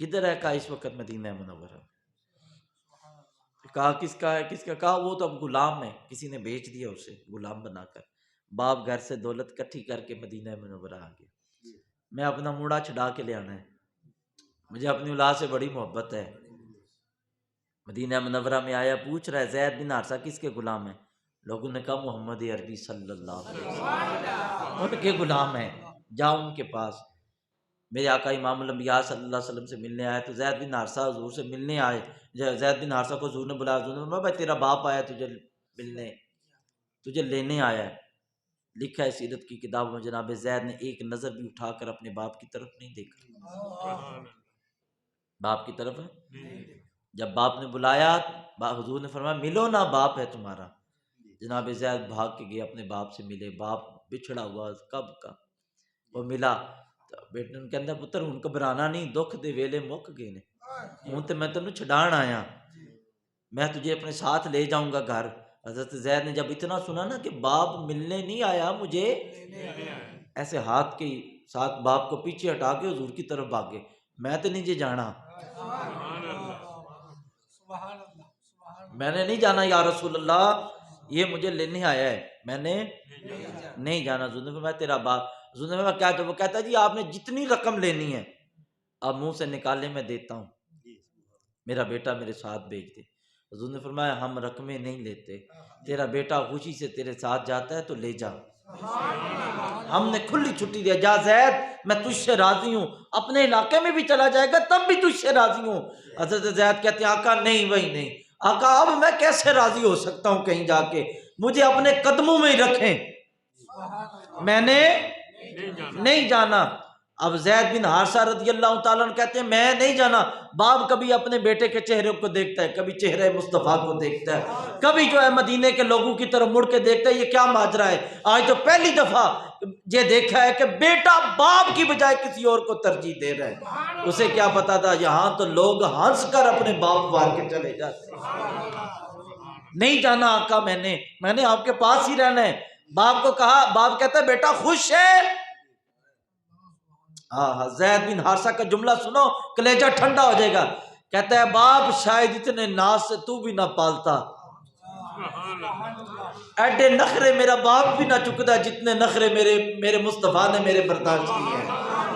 کدھر ہے؟ کہا اس وقت مدینہ منورہ، کہا کس کا ہے؟ کس کا؟ کہا وہ تو اب غلام ہے، کسی نے بیچ دیا اسے غلام بنا کر، باپ گھر سے دولت کٹھی کر کے مدینہ منورہ آ گیا، میں اپنا موڑا چھڑا کے لے آنا ہے، مجھے اپنی اولاد سے بڑی محبت ہے، مدینہ منورہ میں آیا، پوچھ رہا ہے زید بن حارثہ کس کے غلام ہیں؟ لوگوں نے کہا محمد عربی صلی اللہ علیہ وسلم ان کے غلام ہیں، جاؤ ان کے پاس۔ میرے آقا امام الانبیاء صلی اللہ علیہ وسلم سے ملنے آئے تو زید بن حارثہ حضور سے ملنے آئے، زید بن حارثہ کو حضور نے بلایا، حضور نے فرمایا بھائی تیرا باپ آیا تجھے ملنے، تجھے لینے آیا ہے، لکھا ہے سیرت کی کتابوں میں جناب زید نے ایک نظر بھی اٹھا کر اپنے باپ کی طرف نہیں دیکھا، باپ کی طرف جب باپ نے بلایا حضور نے فرمایا ملو نا، باپ ہے تمہارا، جناب زید بھاگ کے گئے اپنے باپ سے ملے، باپ بچھڑا ہوا کب کا، وہ ملا، بیٹے نے کہندا پتر ہن گھبرانا نہیں، دکھ دے ویلے مک گئے نے، ہوں تے میں تینوں چھڈان آیا، میں تجھے اپنے ساتھ لے جاؤں گا گھر۔ حضرت زید نے جب اتنا سنا نا کہ باپ ملنے نہیں آیا مجھے، ایسے ہاتھ کے ساتھ باپ کو پیچھے ہٹا کے حضور کی طرف بھاگے، میں تو نہیں جی جانا، میں نے نہیں جانا یا رسول اللہ، یہ مجھے لینے آیا ہے، میں نے نہیں جانا۔ حضور نے فرمایا تیرا باپ، حضور نے فرمایا کیا؟ جب وہ کہتا ہے جی آپ نے جتنی رقم لینی ہے اب منہ سے نکالے میں دیتا ہوں، میرا بیٹا میرے ساتھ بھیج دے۔ حضور نے فرمایا ہم رقمیں نہیں لیتے، تیرا بیٹا خوشی سے تیرے ساتھ جاتا ہے تو لے جا، ہم نے کھلی چھٹی دیا، جا زید میں تجھ سے راضی ہوں، اپنے علاقے میں بھی چلا جائے گا تب بھی تجھ سے راضی ہوں۔ حضرت زید کہتے ہیں آقا نہیں وہی نہیں، آقا اب میں کیسے راضی ہو سکتا ہوں کہیں جا کے، مجھے اپنے قدموں میں ہی رکھیں، میں نے نہیں جانا۔ اب زید بن حارثہ رضی اللہ تعالیٰ عنہ کہتے ہیں میں نہیں جانا۔ باپ کبھی اپنے بیٹے کے چہرے کو دیکھتا ہے، کبھی چہرے مصطفیٰ کو دیکھتا ہے، کبھی جو ہے مدینے کے لوگوں کی طرف مڑ کے دیکھتا ہے، یہ کیا ماجرا ہے؟ آج تو پہلی دفعہ یہ دیکھا ہے کہ بیٹا باپ کی بجائے کسی اور کو ترجیح دے رہا ہے۔ اسے کیا پتا تھا یہاں تو لوگ ہنس کر اپنے باپ وار کے چلے جاتے ہیں۔ نہیں جانا آقا، میں نے آپ کے پاس ہی رہنا ہے۔ باپ کو کہا، باپ کہتا ہے بیٹا خوش ہے؟ زید بن حارثہ کا جملہ سنو کلیجہ ٹھنڈا ہو جائے گا، کہتا ہے باپ شاید اتنے ناز سے تو بھی نہ پالتا، ایڈے نخرے میرا باپ بھی نہ چکتا جتنے نخرے میرے مصطفیٰ نے میرے برداشت کیے ہیں.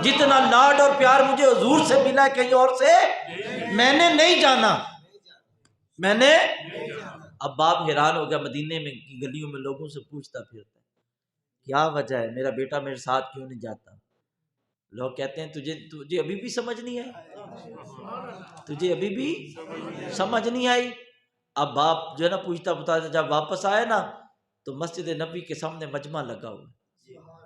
جتنا لاڈ اور پیار مجھے حضور سے ملا ہے کہیں اور سے میں نے نہیں جانا. میں نے اب باپ حیران ہو گیا، مدینے میں کی گلیوں میں لوگوں سے پوچھتا پھرتا کیا وجہ ہے میرا بیٹا میرے ساتھ کیوں نہیں جاتا. لوگ کہتے ہیں تجھے ابھی بھی سمجھ نہیں آئی، تجھے ابھی بھی سمجھ نہیں آئی. اب باپ جو ہے نا پوچھتا بتاتا، جب واپس آئے نا تو مسجد نبی کے سامنے مجمع لگا ہوا،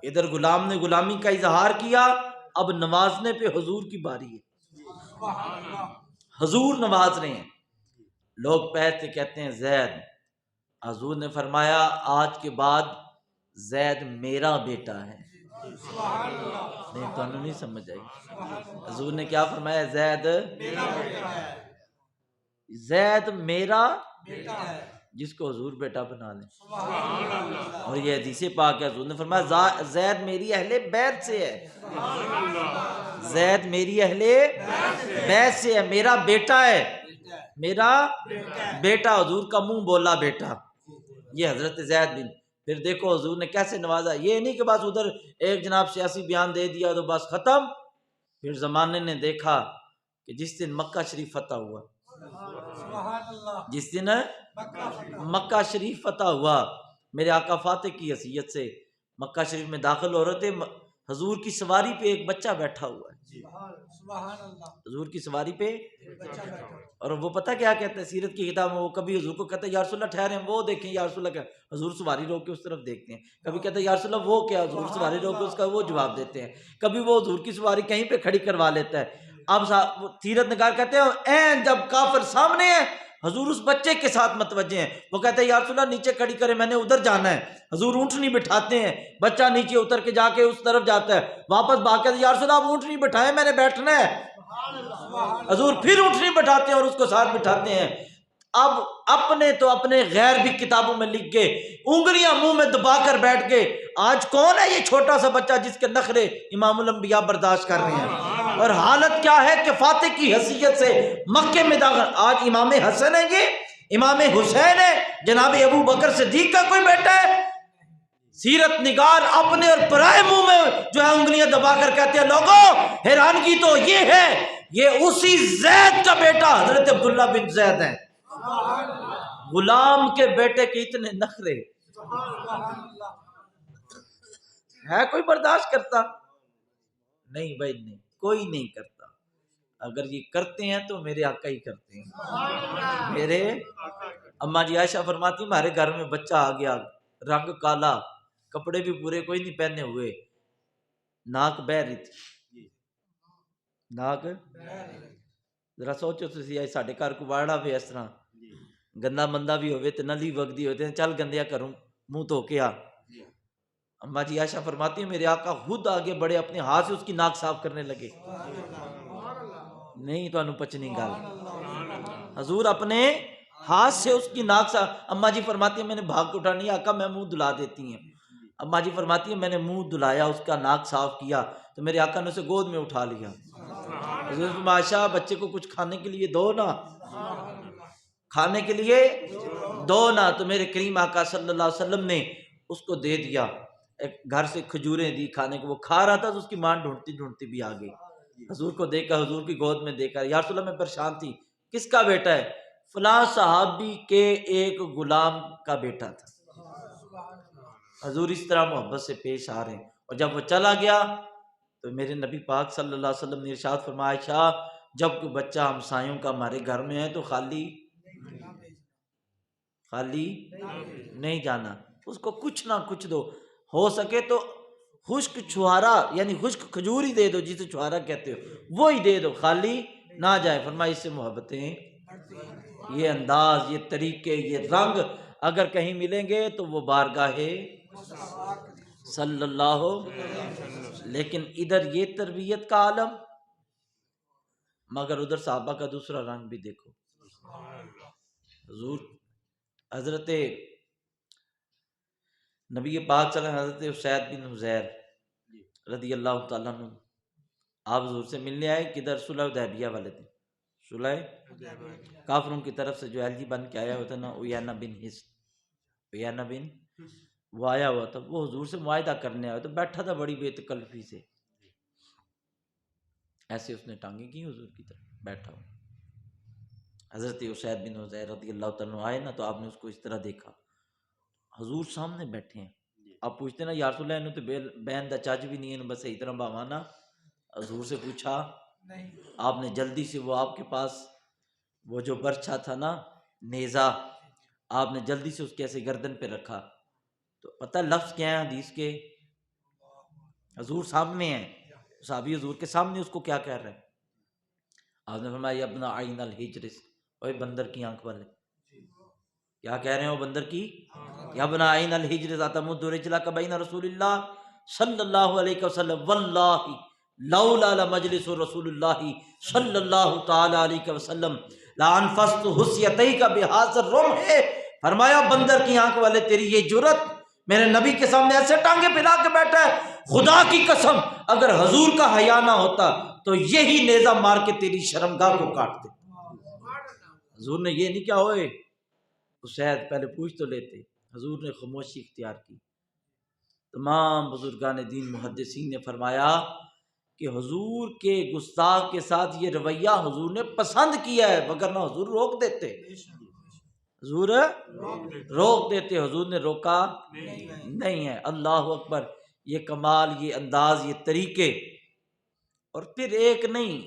ادھر غلام نے غلامی کا اظہار کیا، اب نوازنے پہ حضور کی باری ہے. حضور نواز رہے ہیں. لوگ پہلے کہتے ہیں زید، حضور نے فرمایا آج کے بعد زید میرا بیٹا ہے. نہیں تو نہیں سمجھ آئی. حضور نے کیا فرمایا؟ زید میرا جس کو حضور بیٹا بنا لیں. اور یہ حدیث پاک ہے، حضور نے فرمایا زید میری اہل بیت سے ہے، زید میری اہل بیت سے ہے، میرا بیٹا ہے، میرا بیٹا. حضور کا منہ بولا بیٹا. یہ حضرت زید بن. پھر دیکھو حضور نے کیسے نوازا. یہ نہیں کہ بس ادھر ایک جناب سیاسی بیان دے دیا تو بس ختم. پھر زمانے نے دیکھا کہ جس دن مکہ شریف فتح ہوا، جس دن مکہ شریف فتح ہوا، میرے آقا فاتح کی حیثیت سے مکہ شریف میں داخل ہو رہے تھے، حضور کی سواری پہ ایک بچہ بیٹھا ہوا ہے، حضور کی سواری پہ. اور وہ پتہ کیا کہتا ہے سیرت کی کتاب میں، وہ کبھی حضور کو کہتا ہے یا رسول اللہ ٹھہریں وہ دیکھیں یا رسول اللہ کیا، حضور سواری روک کے اس طرف دیکھتے ہیں. کبھی کہتا ہے یا رسول اللہ وہ کیا، حضور سواری روک کے اس کا وہ جواب دیتے ہیں. کبھی وہ حضور کی سواری کہیں پہ کھڑی کروا لیتا ہے. اب سیرت نگار کہتے ہیں این جب کافر سامنے ہے حضور اس بچے کے ساتھ متوجہ ہیں. وہ کہتے ہیں یا رسول اللہ نیچے کھڑی کرے میں نے ادھر جانا ہے. حضور اونٹنی بٹھاتے ہیں، بچہ نیچے اتر کے جا کے اس طرف جاتا ہے، واپس بھاگ کے یا رسول اللہ آپ اونٹنی بٹھائیں میں نے بیٹھنا ہے. حضور پھر اونٹنی بٹھاتے ہیں اور اس کو ساتھ بٹھاتے ہیں. اب اپنے تو اپنے غیر بھی کتابوں میں لکھ کے انگلیاں منہ میں دبا کر بیٹھ گئے. آج کون ہے یہ چھوٹا سا بچہ جس کے نخرے امام الانبیاء برداشت کر رہے ہیں؟ اور حالت کیا ہے کہ فاتح کی حیثیت سے مکے میں داخل. آج امام حسن ہے، یہ امام حسین ہے، جناب ابو بکر صدیق کا کوئی بیٹا ہے. سیرت نگار اپنے اور پرائے منہ میں جو ہے انگلیاں دبا کر کہتے ہیں لوگوں حیرانگی تو یہ ہے یہ اسی زید کا بیٹا حضرت عبداللہ بن زید ہے. غلام کے بیٹے کے اتنے نخرے ہے کوئی برداشت کرتا؟ نہیں بھائی نہیں، کوئی نہیں کرتا. اگر یہ کرتے ہیں تو میرے آقا ہی کرتے ہیں. میرے اماں جی عائشہ فرماتی ہمارے گھر میں بچہ آ گیا، رنگ کالا، کپڑے بھی پورے کوئی نہیں پہنے ہوئے، ناک بہ رہی تھی. ناک ذرا سوچو تسی ساڈے گھر کو واڑا بھی اس طرح گندا مندہ بھی ہوئے تو نلی وگدی ہوتے ہیں چل گندیا کروں منہ دھو کے آ. اماں جی عائشہ فرماتی ہیں میرے آقا خود آگے بڑے اپنے ہاتھ سے اس کی ناک صاف کرنے لگے. نہیں تو انہوں پچ نہیں گال. حضور اپنے ہاتھ سے اس کی ناک صاف. اماں جی فرماتی ہیں میں نے بھاگ کے اٹھانی آقا میں منہ دھلا دیتی ہیں. اماں جی فرماتی ہیں میں نے منہ دھلایا اس کا ناک صاف کیا تو میرے آقا نے اسے گود میں اٹھا لیا. حضور فرمایا بچے کو کچھ کھانے کے لیے دو نا، کھانے کے لیے دو نا. تو میرے کریم آقا صلی اللہ علیہ وسلم نے اس کو دے دیا، ایک گھر سے کھجوریں دی کھانے کو. وہ کھا رہا تھا تو اس کی ماں ڈھونڈتی ڈھونڈتی بھی آ گئی. حضور کو دیکھا، حضور کی گود میں دیکھا. یا رسول اللہ میں پریشان تھی، کس کا بیٹا ہے؟ فلاں صحابی کے ایک غلام کا بیٹا تھا. حضور اس طرح محبت سے پیش آ رہے ہیں. اور جب وہ چلا گیا تو میرے نبی پاک صلی اللہ علیہ وسلم نے ارشاد فرمایا عائشہ جب کوئی بچہ ہمسایوں کا ہمارے گھر میں ہے تو خالی نہیں جانا، اس کو کچھ نہ کچھ دو. ہو سکے تو خشک چھہارا یعنی خشک کھجور ہی دے دو، جسے چھہارا کہتے ہو وہی دے دو، خالی نہ جائے. فرمایا اس سے محبتیں، یہ انداز، یہ طریقے، یہ رنگ اگر کہیں ملیں گے تو وہ بارگاہ صلی اللہ. لیکن ادھر یہ تربیت کا عالم، مگر ادھر صحابہ کا دوسرا رنگ بھی دیکھو. حضور حضرت نبی پاک صلی اللہ علیہ وسلم حضرت اسید بن حضیر رضی اللہ تعالیٰ عنہ آپ حضور سے ملنے آئے. کدھر؟ صلح حدیبیہ والے دن. صلح کافروں کی طرف سے جو ایلجی بن کے آیا ہوتا نا، اویانہ بن حصن. پیانا بن وہ آیا ہوا تھا، وہ حضور سے معاہدہ کرنے آیا تو بیٹھا تھا بڑی بے تکلفی سے، ایسے اس نے ٹانگیں کی حضور کی طرف بیٹھا ہوا۔ حضرت اسید بن حضیر رضی اللہ تعالیٰ عنہ آئے نا تو آپ نے اس کو اس طرح دیکھا، حضور سامنے بیٹھے ہیں، آپ پوچھتے نا یا رسول اللہ انہوں تو بین دا چاچ بھی نہیں ہے بس صحیح طرح باوانا، حضور سے پوچھا، آپ نے جلدی سے وہ آپ کے پاس وہ جو برچھا تھا نا نیزہ، آپ نے جلدی سے اس کے ایسے گردن پہ رکھا، تو پتہ لفظ کیا ہے حدیث کے، حضور سامنے ہیں، صحابی حضور کے سامنے اس کو کیا کہہ رہے ہیں، آپ نے فرمایا ابن عین الحجرس، اوے بندر کی آنکھ والے، کیا کہہ رہے ہیں وہ بندر کی، یا ابن عین الحجرس اتمد رجلک بین رسول اللہ صلی اللہ علیہ وسلم واللہ لولا لمجلس رسول اللہ صلی اللہ تعالی علیہ وسلم لانفست حسیتیک بہذا الرمح، فرمایا بندر کی آنکھ والے تیری یہ جرت میرے نبی کے سامنے ایسے ٹانگے پھیلا کے بیٹھا ہے، خدا کی قسم اگر حضور کا حیا نہ ہوتا تو یہی نیزہ مار کے تیری شرمگاہ کو کاٹ دے۔ حضور نے یہ نہیں کہا ہوئے اسید پہلے پوچھ تو لیتے، حضور نے خاموشی اختیار کی۔ تمام بزرگان دین محدثین نے فرمایا کہ حضور کے گستاخ کے ساتھ یہ رویہ حضور نے پسند کیا ہے، وگرنہ حضور روک دیتے، حضور روک دیتے، حضور نے روکا نہیں ہے۔ اللہ اکبر، یہ کمال، یہ انداز، یہ طریقے، اور پھر ایک نہیں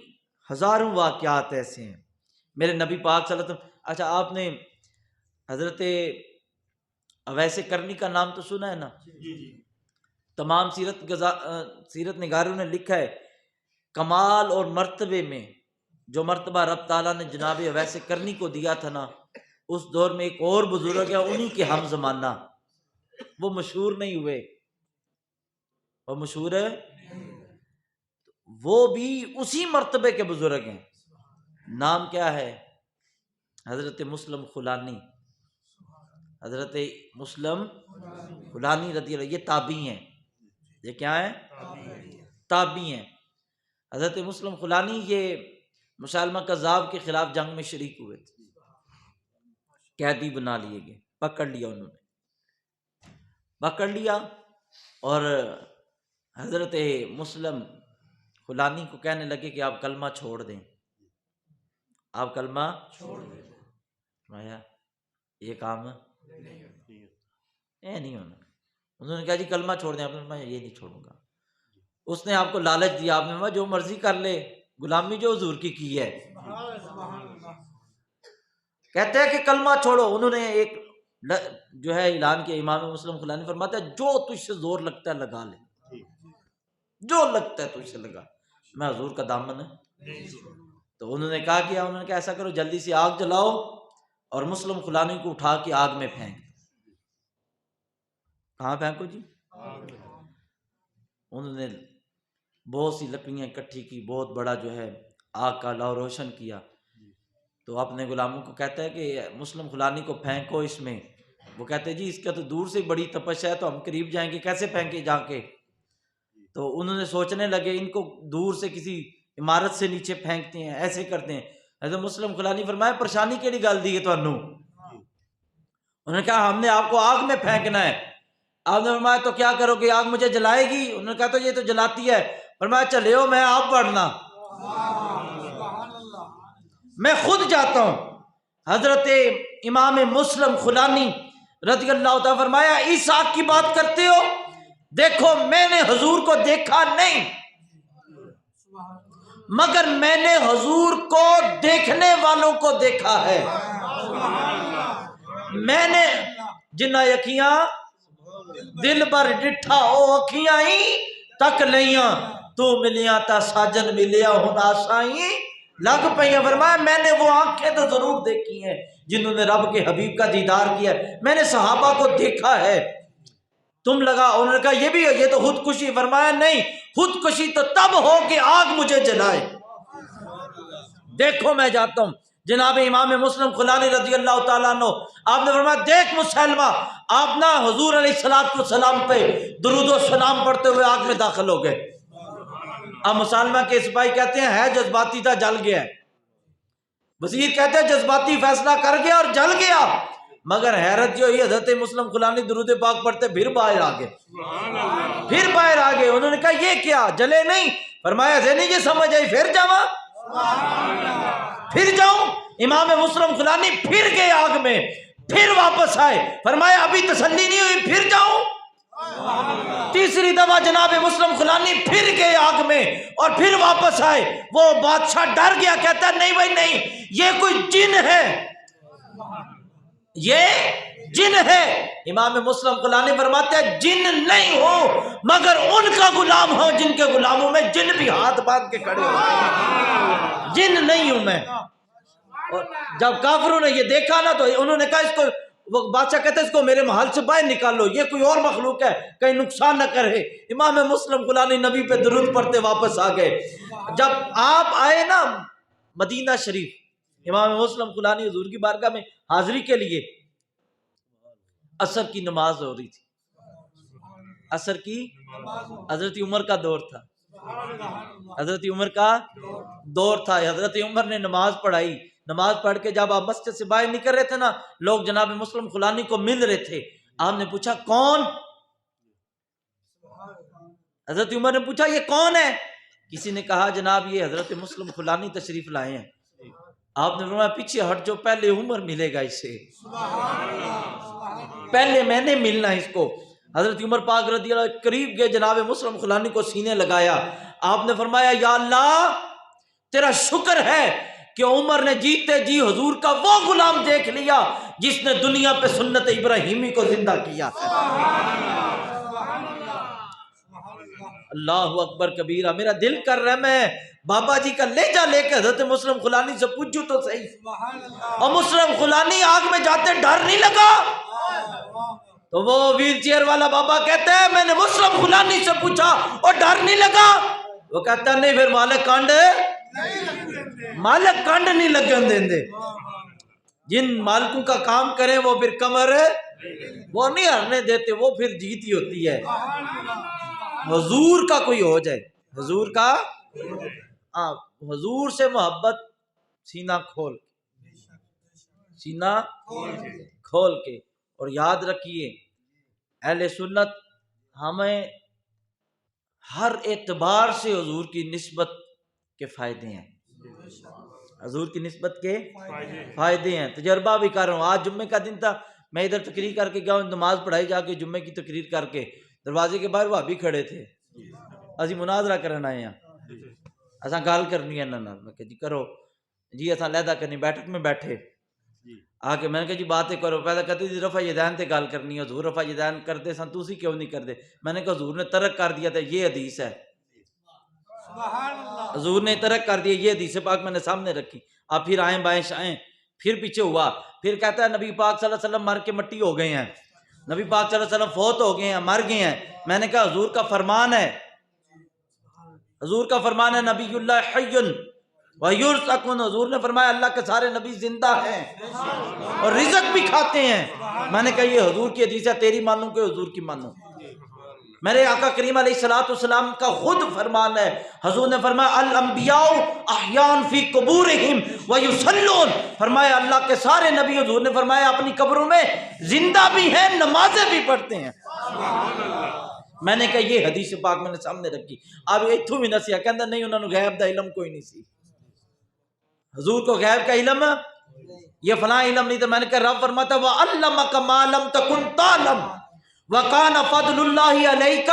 ہزاروں واقعات ایسے ہیں میرے نبی پاک صلی اللہ علیہ وسلم۔ اچھا آپ نے حضرت اویس کرنی کا نام تو سنا ہے نا، تمام سیرت نگاروں نے لکھا ہے کمال اور مرتبے میں جو مرتبہ رب تعالیٰ نے جناب اویس کرنی کو دیا تھا نا، اس دور میں ایک اور بزرگ ہے انہی کے ہم زمانہ، وہ مشہور نہیں ہوئے، وہ مشہور ہے، وہ بھی اسی مرتبے کے بزرگ ہیں، نام کیا ہے، حضرت مسلم خولانی، حضرت مسلم خولانی رضی اللہ، یہ تابعی ہیں، یہ کیا ہیں، تابعی ہیں۔ حضرت مسلم خولانی یہ مسالمہ کذاب کے خلاف جنگ میں شریک ہوئے تھے، قیدی بنا لیے گئے، پکڑ لیا انہوں نے، پکڑ لیا اور حضرت مسلم خولانی کو کہنے لگے کہ آپ کلمہ چھوڑ دیں، آپ کلمہ چھوڑ دیں، فرمایا یہ کام نہیں ہونا، انہوں نے کہا جی کلمہ چھوڑ دیں، آپ نے فرمایا یہ نہیں چھوڑوں گا۔ اس نے آپ کو لالچ دیا، آپ نے فرمایا جو مرضی کر لے، غلامی جو حضور کی ہے، کہتے ہیں کہ کلمہ چھوڑو، انہوں نے ایک جو ہے اعلان کیا، امام مسلم خولانی فرماتا ہے جو تجھ سے زور لگتا ہے لگا لے، جو لگتا ہے تجھ سے لگا، میں حضور کا دامن ہے۔ تو انہوں نے کہا کیا، انہوں نے کہا ایسا کرو جلدی سے آگ جلاؤ اور مسلم خولانی کو اٹھا کے آگ میں پھینک، کہاں پھینکو جی، انہوں نے بہت سی لکڑیاں اکٹھی کی، بہت بڑا جو ہے آگ کا لو روشن کیا، تو اپنے غلاموں کو کہتا ہے کہ مسلم خولانی کو پھینکو اس میں، وہ کہتے ہیں جی اس کا تو دور سے بڑی تپش ہے تو ہم قریب جائیں گے کیسے پھینکے جا کے، تو انہوں نے سوچنے لگے ان کو دور سے کسی عمارت سے نیچے پھینکتے ہیں، ایسے کرتے ہیں۔ حضرت مسلم خولانی فرمایا پریشانی کیڑی گل دی ہے تانوں، انہوں نے کہا ہم نے آپ کو آگ میں پھینکنا ہے، آپ نے فرمایا تو کیا کرو گے، آگ مجھے جلائے گی، انہوں نے کہا تو یہ تو جلاتی ہے، فرمایا چلے ہو میں آپ پڑھنا، میں خود جاتا ہوں۔ حضرت امام مسلم خولانی رضی اللہ تعالیٰ فرمایا اس آگ کی بات کرتے ہو، دیکھو میں نے حضور کو دیکھا نہیں مگر میں نے حضور کو دیکھنے والوں کو دیکھا ہے، میں نے جنہ اکھیاں دل بر ڈٹھا او اکھیاں ہی تک لیاں، تو ملیاں تا ساجن ملیا ہن آسائیں لگ پئیاں، فرمایا میں نے وہ آنکھیں تو ضرور دیکھی ہیں جنہوں نے رب کے حبیب کا دیدار کیا ہے، میں نے صحابہ کو دیکھا ہے، تم لگا، انہوں نے کہا یہ بھی یہ تو خودکشی، فرمایا نہیں، خودکشی تو تب ہو کہ آگ مجھے جلائے، دیکھو میں جاتا ہوں۔ جناب امام مسلم خولانی رضی اللہ تعالیٰ عنہ آپ نے فرمایا دیکھ مسلمہ، آپ نہ حضور علیہ السلام پہ درود و سلام پڑھتے ہوئے آگ میں داخل ہو گئے۔ اب مسلمہ کے سپاہی کہتے ہیں ہے جذباتی تھا جل گیا ہے، وزیر کہتے ہیں جذباتی فیصلہ کر گیا اور جل گیا، مگر حیرت جو ہوئی حضرت مسلم خلانی درود پاک پڑھتے پھر باہر آ گئے، پھر باہر آ گئے. انہوں نے کہا یہ کیا جلے نہیں؟ فرمایا ذہنی یہ سمجھ آئی پھر جاؤں، پھر جاؤں. امام مسلم خلانی پھر گئے آگ میں، پھر واپس آئے. فرمایا ابھی تسلی نہیں ہوئی پھر جاؤں. تیسری دفعہ جناب مسلم خلانی پھر گئے آگ میں اور پھر واپس آئے. وہ بادشاہ ڈر گیا، کہتا ہے نہیں بھائی نہیں، یہ کوئی جن ہے، یہ جن ہے. امام مسلم خلانی فرماتے ہیں جن نہیں ہو مگر ان کا غلام ہو جن کے غلاموں میں جن بھی ہاتھ باندھ کے کھڑے ہو. جن نہیں ہوں میں. اور جب کافروں نے یہ دیکھا نا تو انہوں نے کہا اس کو، وہ بادشاہ کہتے ہیں اس کو میرے محل سے باہر نکالو، یہ کوئی اور مخلوق ہے کہیں نقصان نہ کرے. امام مسلم خلانی نبی پہ درود پڑھتے واپس آ گئے. جب آپ آئے نا مدینہ شریف، امام مسلم خلانی حضور کی بارگاہ میں حاضری کے لیے، عصر کی نماز ہو رہی تھی. عصر کی، حضرت عمر کا دور تھا، حضرت عمر کا دور تھا. حضرت عمر نے نماز پڑھائی. نماز پڑھ کے جب آپ مسجد سے باہر نکل رہے تھے نا، لوگ جناب مسلم خلانی کو مل رہے تھے. آپ نے پوچھا کون؟ حضرت عمر نے پوچھا یہ کون ہے؟ کسی نے کہا جناب یہ حضرت مسلم خلانی تشریف لائے ہیں. آپ نے فرمایا پیچھے ہٹ جو، پہلے عمر ملے گا اسے، پہلے میں نے ملنا اس کو. حضرت عمر پاک رضی اللہ عنہ قریب گئے، جناب مسلم خلانی کو سینے لگایا. آپ نے فرمایا یا اللہ تیرا شکر ہے کہ عمر نے جیتے جی حضور کا وہ غلام دیکھ لیا جس نے دنیا پہ سنت ابراہیمی کو زندہ کیا. اللہ اکبر کبیرہ. میرا دل کر رہا ہے میں بابا جی کا لہجہ لے کے حضرت مسلم خلانی سے پوچھوں تو صحیح. اور مسلم خلانی آگ میں جاتے ڈر نہیں لگا؟ تو وہ ویل چیئر والا بابا کہتے ہیں میں نے مسلم خلانی سے پوچھا اور ڈر نہیں لگا. وہ کہتا نہیں پھر مالک کانڈ نہیں لگن دیں دے. جن مالکوں کا کام کریں وہ پھر کمر وہ نہیں ہرنے دیتے، وہ پھر جیت ہی ہوتی ہے. حضور کا کوئی ہو جائے، حضور کا، حضور سے محبت سینہ کھول کے. اور یاد رکھیے اہل سنت ہمیں ہر اعتبار سے حضور کی نسبت کے فائدے ہیں، حضور کی نسبت کے فائدے ہیں. تجربہ بھی کر رہا ہوں. آج جمعے کا دن تھا، میں ادھر تقریر کر کے گیا، نماز پڑھائی جا کے جمعے کی تقریر کر کے دروازے کے باہر وہ بھی کھڑے تھے. اسی مناظرہ کرنا آئے ہیں، اساں گال کرنی ہے نا. میں کہ جی کرو جی، اساں علیحدہ کرنی. بیٹھک میں بیٹھے آ کے میں نے کہا جی باتیں کرو. پہلے کہتے جی رفع یدین تے گال کرنی ہے، حضور رفع یدین کرتے سن تسی کیوں نہیں کرتے؟ میں نے کہا حضور نے ترک کر دیا تھا، یہ حدیث ہے، حضور نے ترک کر دیا، یہ حدیث پاک میں نے سامنے رکھی. آپ پھر آئیں بائیں شائیں، پھر پیچھے ہوا. پھر کہتا ہے نبی پاک صلی اللہ علیہ وسلم مر کے مٹی ہو گئے ہیں، نبی پاک صلی اللہ علیہ وسلم فوت ہو گئے ہیں، مر گئے ہیں. میں نے کہا حضور کا فرمان ہے، حضور کا فرمان ہے نبی اللہ حی ویرزقون. حضور نے فرمایا اللہ کے سارے نبی زندہ ہیں اور رزق بھی کھاتے ہیں. میں نے کہا یہ حضور کی حدیث ہے، تیری مانوں کہ حضور کی مانوں؟ میرے آقا کریم علیہ الصلوۃ والسلام کا خود فرمان ہے. حضور نے فرمایا الانبیاء احیاء فی قبورہم ویصلون. فرمایا اللہ کے سارے نبی، حضور نے فرمایا اپنی قبروں میں زندہ بھی ہیں، نمازیں بھی پڑھتے ہیں. میں نے کہا یہ حدیث پاک میں نے سامنے رکھی. اب ایتھوں بھی نسیا کہندا نہیں انہاں نوں غیب دا علم کوئی نہیں سی. حضور کو غیب کا علم یہ فلاں علم نہیں تھا. میں نے کہا رب فرماتا وَعَلَّمَكَ مَا لَمْ تَكُنْ تَعْلَمْ وَكَانَ فَضْلُ اللَّهِ عَلَيْكَ.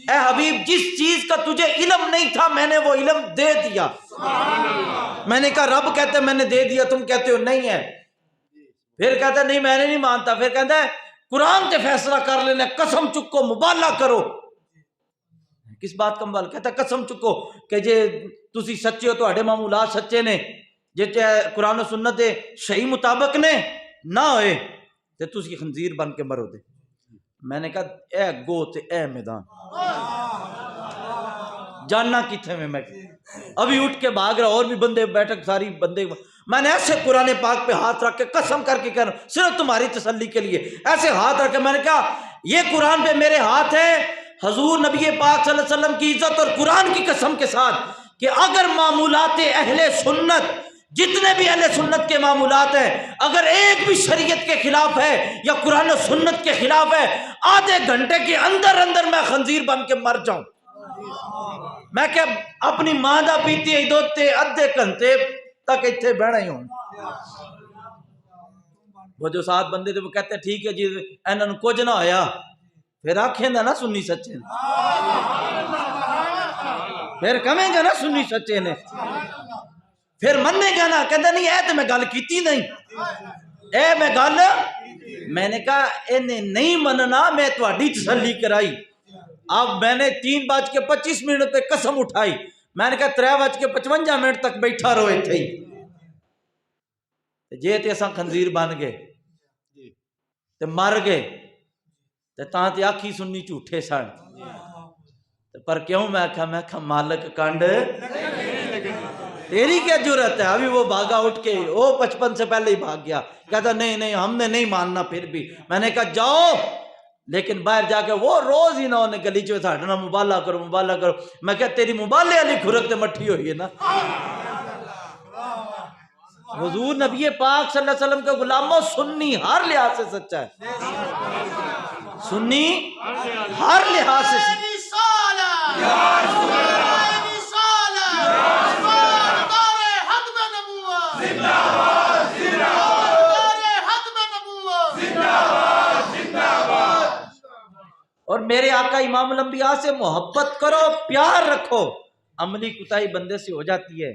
اے حبیب جس چیز کا تجھے علم نہیں تھا میں نے وہ علم دے دیا. میں نے کہا رب کہتے میں نے دے دیا، تم کہتے ہو نہیں ہے. پھر کہتا ہے نہیں میں نے نہیں مانتا. پھر کہتا ہے قرآن تے فیصلہ کر لینا، قسم چکو مبالغہ کرو. کس بات کا مبالغہ؟ کہتا ہے قسم چکو کہ جے تسی سچے ہو تواڈے معمولات سچے نے، جے قرآن و سنت دے صحیح مطابق نے نہ ہوئے تے تسی خنزیر بن کے مرو دے. میں نے کہا اے گو تے اے میدان جاننا کتنے میں ابھی اٹھ کے بھاگ رہا. اور بھی بندے بیٹھک ساری بندے. میں نے ایسے قرآن پاک پہ ہاتھ رکھ کے قسم کر کے کہہ رہا ہوں صرف تمہاری تسلی کے لیے، ایسے ہاتھ رکھ کے میں نے کہا یہ قرآن پہ میرے ہاتھ ہے حضور نبی پاک صلی اللہ علیہ وسلم کی عزت اور قرآن کی قسم کے ساتھ کہ اگر معمولات اہل سنت جتنے بھی اہل سنت کے معمولات ہیں اگر ایک بھی شریعت کے خلاف ہے یا قرآن و سنت کے خلاف ہے، آدھے گھنٹے کے اندر اندر میں خنزیر بن کے مر جاؤں۔ میں کہ اپنی ماں دا پیتی ہی دوتے ادھے گھنٹے تک اتنے بہنا ہی ہوں۔ وہ جو 7 بندے تھے وہ کہتے ہیں ٹھیک ہے جی انہوں نے کچھ نہ ہویا، پھر آنکھیں دا نا سنی سچے نے، پھر کہیں گا نا سنی سچے نے، پھر مننے گا نا، کہتا نہیں اے تو میں گل کیتی نہیں، اے میں گل، میں نے کہا انہیں نہیں مننا، میں تہاڈی تسلی کرائی۔ اب میں نے 3:25 پہ قسم اٹھائی، میں نے کہا 3:55 تک بیٹھا روئے تھے جے تے اساں خنزیر بن گئے تے مر گئے تے تاں تے آکھی سنی جھوٹے سن، پر کیوں؟ میں کہا مالک کنڈ تیری کیا جرت ہے؟ ابھی وہ بھاگا اٹھ کے، وہ 55 سے پہلے ہی بھاگ گیا، کہتا نہیں ہم نے نہیں ماننا پھر بھی۔ میں نے کہا جاؤ، لیکن باہر جا کے وہ روز ہی نہ انہیں گلی چوے ساڑھے نا مبالہ کرو۔ میں کہا تیری مبالے علی کھرک تے مٹھی ہوئی ہے نا۔ حضور نبی پاک صلی اللہ علیہ وسلم کے غلاموں، سنی ہر لحاظ سے سچا ہے، سنی ہر لحاظ سے سچا ہے۔ اور میرے آقا امام الانبیاء سے محبت کرو، پیار رکھو۔ عملی کوتاہی بندے سے ہو جاتی ہے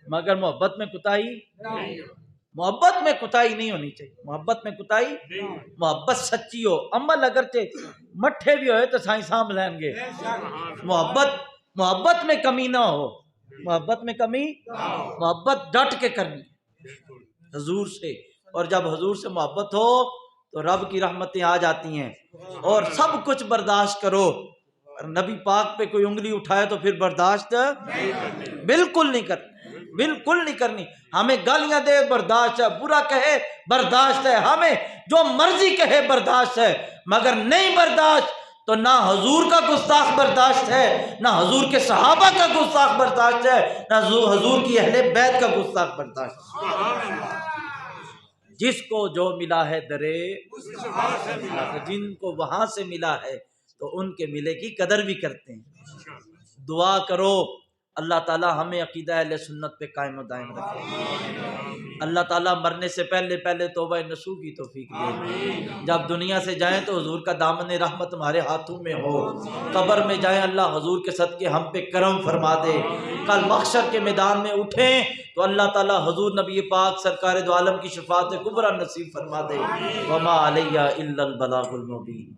مگر محبت میں کوتاہی نہیں ہونی چاہیے۔ محبت میں کوتاہی، محبت سچی ہو، عمل اگرچہ مٹھے بھی ہوئے تو سائیں سام لیں گے، محبت میں کمی نہ ہو، محبت میں کمی، محبت ڈٹ کے کرنی حضور سے، اور جب حضور سے محبت ہو تو رب کی رحمتیں آ جاتی ہیں اور سب کچھ برداشت کرو۔ نبی پاک پہ کوئی انگلی اٹھائے تو پھر برداشت بالکل نہیں کرنی۔ ہمیں گالیاں دے برداشت ہے، برا کہے برداشت ہے، ہمیں جو مرضی کہے برداشت ہے، مگر نہیں برداشت تو نہ حضور کا گستاخ برداشت ہے، نہ حضور کے صحابہ کا گستاخ برداشت ہے، نہ حضور کی اہل بیت کا گستاخ برداشت ہے۔ جس کو جو ملا ہے درے، جن کو وہاں سے ملا ہے تو ان کے ملے کی قدر بھی کرتے ہیں۔ دعا کرو اللہ تعالیٰ ہمیں عقیدہ اہل سنت پہ قائم و دائم رکھے، اللہ تعالیٰ مرنے سے پہلے توبہ نصوح کی توفیق دے، جب دنیا سے جائیں تو حضور کا دامن رحمت ہمارے ہاتھوں میں ہو، قبر میں جائیں اللہ حضور کے صدقے ہم پہ کرم فرما دے، کل محشر کے میدان میں اٹھیں تو اللہ تعالیٰ حضور نبی پاک سرکار دو عالم کی شفاعت کبریٰ نصیب فرما دے۔ وما علیہ الا البلاغ المبین۔